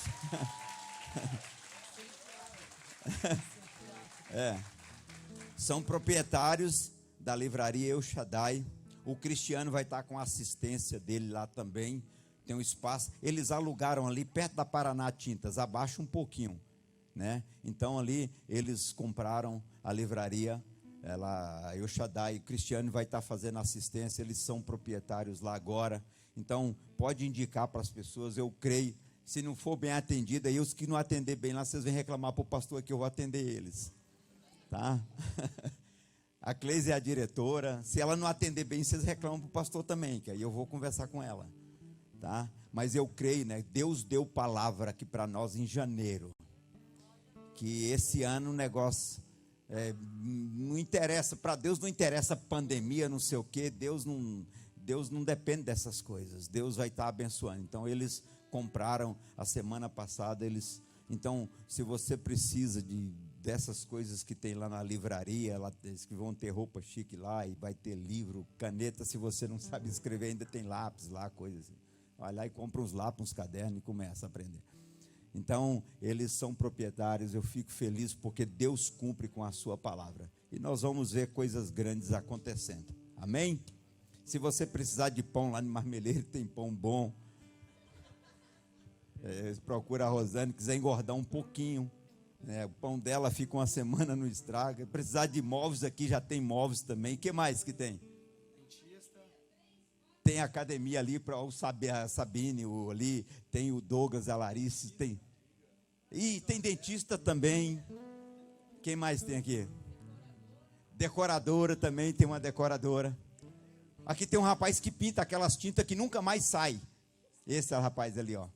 São proprietários da livraria El Shaddai. O Cristiano vai estar com a assistência dele lá também. Tem um espaço. Eles alugaram ali perto da Paraná Tintas, abaixo um pouquinho, né? Então ali eles compraram a livraria, El Shaddai. O Cristiano vai estar fazendo assistência. Eles são proprietários lá agora. Então pode indicar para as pessoas. Eu creio. Se não for bem atendido, aí os que não atender bem lá, vocês vêm reclamar para o pastor que eu vou atender eles, tá? A Cleise é a diretora. Se ela não atender bem, vocês reclamam para o pastor também, que aí eu vou conversar com ela, tá? Mas eu creio, né? Deus deu palavra aqui para nós em janeiro, que esse ano o negócio não interessa, para Deus não interessa pandemia, não sei o quê. Deus não depende dessas coisas. Deus vai estar abençoando. Então eles compraram a semana passada. Então, se você precisa dessas coisas que tem lá na livraria, eles que vão ter roupa chique lá, e vai ter livro, caneta. Se você não sabe escrever, ainda tem lápis lá, coisas assim. Vai lá e compra uns lápis, uns cadernos e começa a aprender. Então, eles são proprietários. Eu fico feliz porque Deus cumpre com a sua palavra. E nós vamos ver coisas grandes acontecendo. Amém? Se você precisar de pão lá no Marmeleiro, tem pão bom. Procura a Rosane, quiser engordar um pouquinho, né? O pão dela fica uma semana, não estraga. Precisar de móveis aqui, já tem móveis também. O que mais que tem? Tem academia ali para a Sabine, ali, tem o Douglas, a Larice, tem. E tem dentista também. Quem mais tem aqui? Decoradora também, tem uma decoradora. Aqui tem um rapaz que pinta aquelas tintas que nunca mais sai. Esse é o rapaz ali, ó.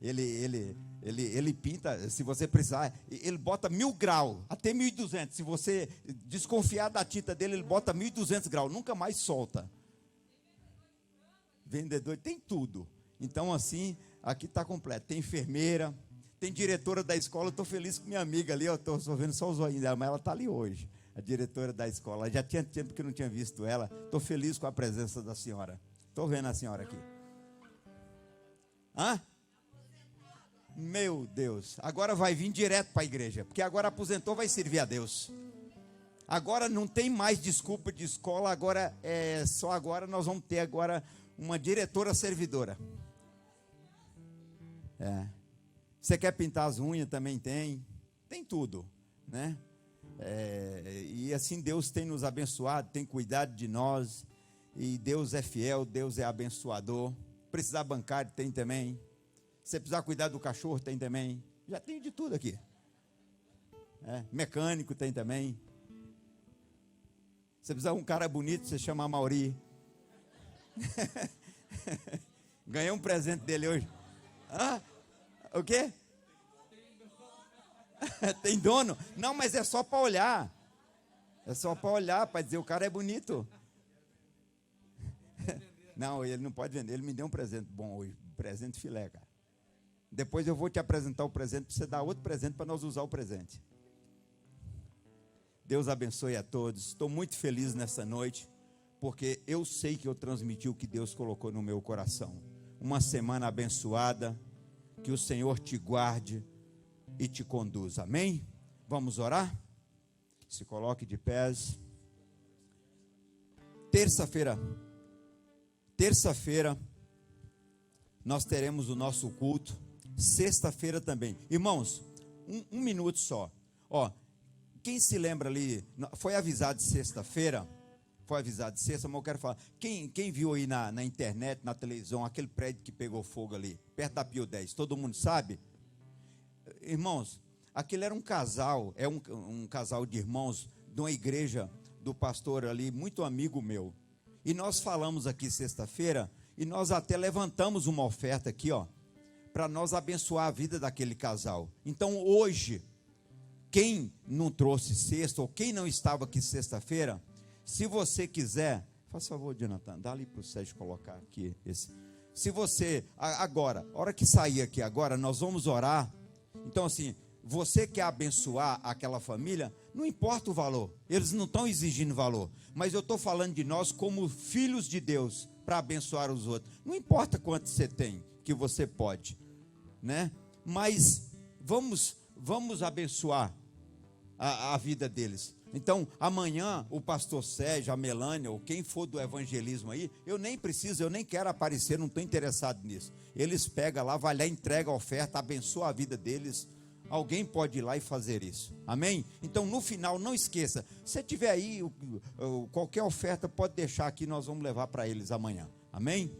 Ele pinta, se você precisar, ele bota 1000 graus, até 1200. Se você desconfiar da tinta dele, ele bota 1200 graus, nunca mais solta. Vendedor, tem tudo. Então, assim, aqui está completo. Tem enfermeira, tem diretora da escola. Estou feliz com minha amiga ali, eu estou vendo só os olhinhos dela, mas ela está ali hoje, a diretora da escola. Já tinha tempo que eu não tinha visto ela. Estou feliz com a presença da senhora. Estou vendo a senhora aqui. Hã? Meu Deus, agora vai vir direto para a igreja, porque agora aposentou, vai servir a Deus. Agora não tem mais desculpa de escola, agora só agora nós vamos ter agora uma diretora servidora. Você quer pintar as unhas, também tem tudo, né? E assim Deus tem nos abençoado, tem cuidado de nós, e Deus é fiel, Deus é abençoador. Precisar bancário, tem também. Se precisar cuidar do cachorro, tem também. Já tem de tudo aqui. Mecânico tem também. Se precisar um cara bonito, você chama a Mauri. Ganhei um presente dele hoje. O quê? Tem dono? Não, mas é só para olhar. É só para olhar, para dizer o cara é bonito. Não, ele não pode vender. Ele me deu um presente bom hoje. Presente filé, cara. Depois eu vou te apresentar o presente, para você dar outro presente para nós usar o presente. Deus abençoe a todos. Estou muito feliz nessa noite, porque eu sei que eu transmiti o que Deus colocou no meu coração. Uma semana abençoada, que o Senhor te guarde e te conduza. Amém? Vamos orar? Se coloque de pés. Terça-feira, nós teremos o nosso culto. Sexta-feira também. Irmãos, um minuto só. Quem se lembra ali, foi avisado de sexta-feira, mas eu quero falar, quem viu aí na internet, na televisão, aquele prédio que pegou fogo ali, perto da Pio 10, todo mundo sabe? Irmãos, aquele era um casal, um casal de irmãos, de uma igreja do pastor ali, muito amigo meu, e nós falamos aqui sexta-feira, e nós até levantamos uma oferta aqui, para nós abençoar a vida daquele casal. Então hoje, quem não trouxe sexta, ou quem não estava aqui sexta-feira, se você quiser, faz favor, Jonathan, dá ali para o Sérgio colocar aqui esse. Se você, agora, a hora que sair aqui agora, nós vamos orar. Então assim, você quer abençoar aquela família, não importa o valor, eles não estão exigindo valor, mas eu estou falando de nós como filhos de Deus, para abençoar os outros. Não importa quanto você tem, que você pode, né? Mas vamos abençoar a vida deles. Então, amanhã, o pastor Sérgio, a Melânia, ou quem for do evangelismo aí, eu nem quero aparecer, não estou interessado nisso. Eles pegam lá, vai lá, entrega a oferta, abençoa a vida deles. Alguém pode ir lá e fazer isso, amém? Então, no final, não esqueça, se tiver aí, qualquer oferta, pode deixar aqui, nós vamos levar para eles amanhã, amém?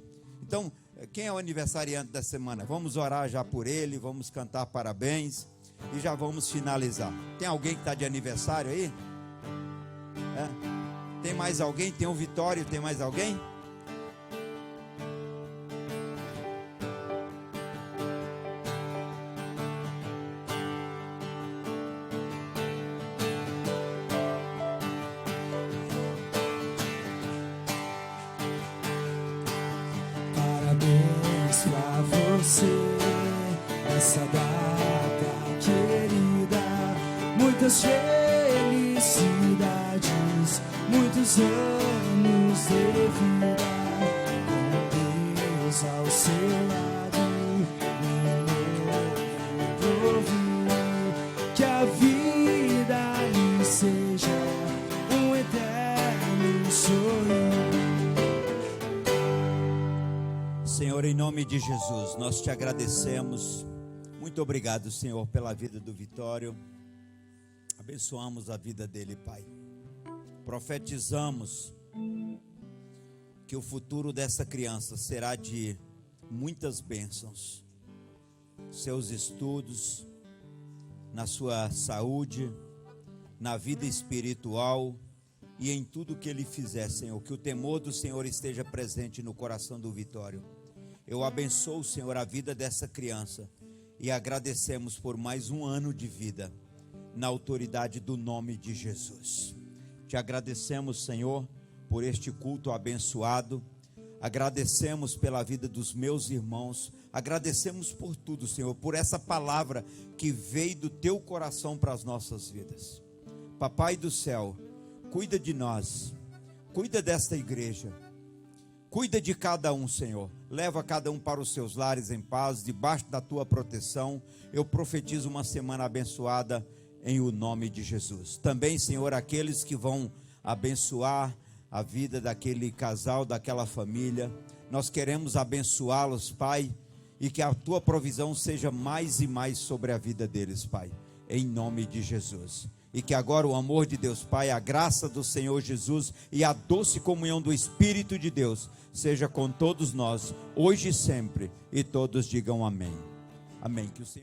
Então, quem é o aniversariante da semana? Vamos orar já por ele, vamos cantar parabéns e já vamos finalizar. Tem alguém que está de aniversário aí? Tem mais alguém? Tem o Vitório, tem mais alguém? Parabéns pra você, essa data querida, muitas felicidades, muitos anos de vida, com Deus ao seu lado, um novo porvir, que a vida lhe seja um eterno sonho. Senhor, em nome de Jesus, nós te agradecemos. Muito obrigado, Senhor, pela vida do Vitório. Abençoamos a vida dele, Pai. Profetizamos que o futuro dessa criança será de muitas bênçãos. Seus estudos, na sua saúde, na vida espiritual e em tudo que ele fizer, Senhor. Que o temor do Senhor esteja presente no coração do Vitório. Eu abençoo, Senhor, a vida dessa criança e agradecemos por mais um ano de vida, na autoridade do nome de Jesus. Te agradecemos, Senhor, por este culto abençoado, agradecemos pela vida dos meus irmãos, agradecemos por tudo, Senhor, por essa palavra que veio do teu coração para as nossas vidas. Papai do céu, cuida de nós, cuida desta igreja, cuida de cada um, Senhor. Leva cada um para os seus lares em paz, debaixo da tua proteção. Eu profetizo uma semana abençoada em o nome de Jesus. Também, Senhor, aqueles que vão abençoar a vida daquele casal, daquela família, nós queremos abençoá-los, Pai, e que a tua provisão seja mais e mais sobre a vida deles, Pai, em nome de Jesus. E que agora o amor de Deus Pai, a graça do Senhor Jesus e a doce comunhão do Espírito de Deus seja com todos nós, hoje e sempre, e todos digam amém. Amém. Que o Senhor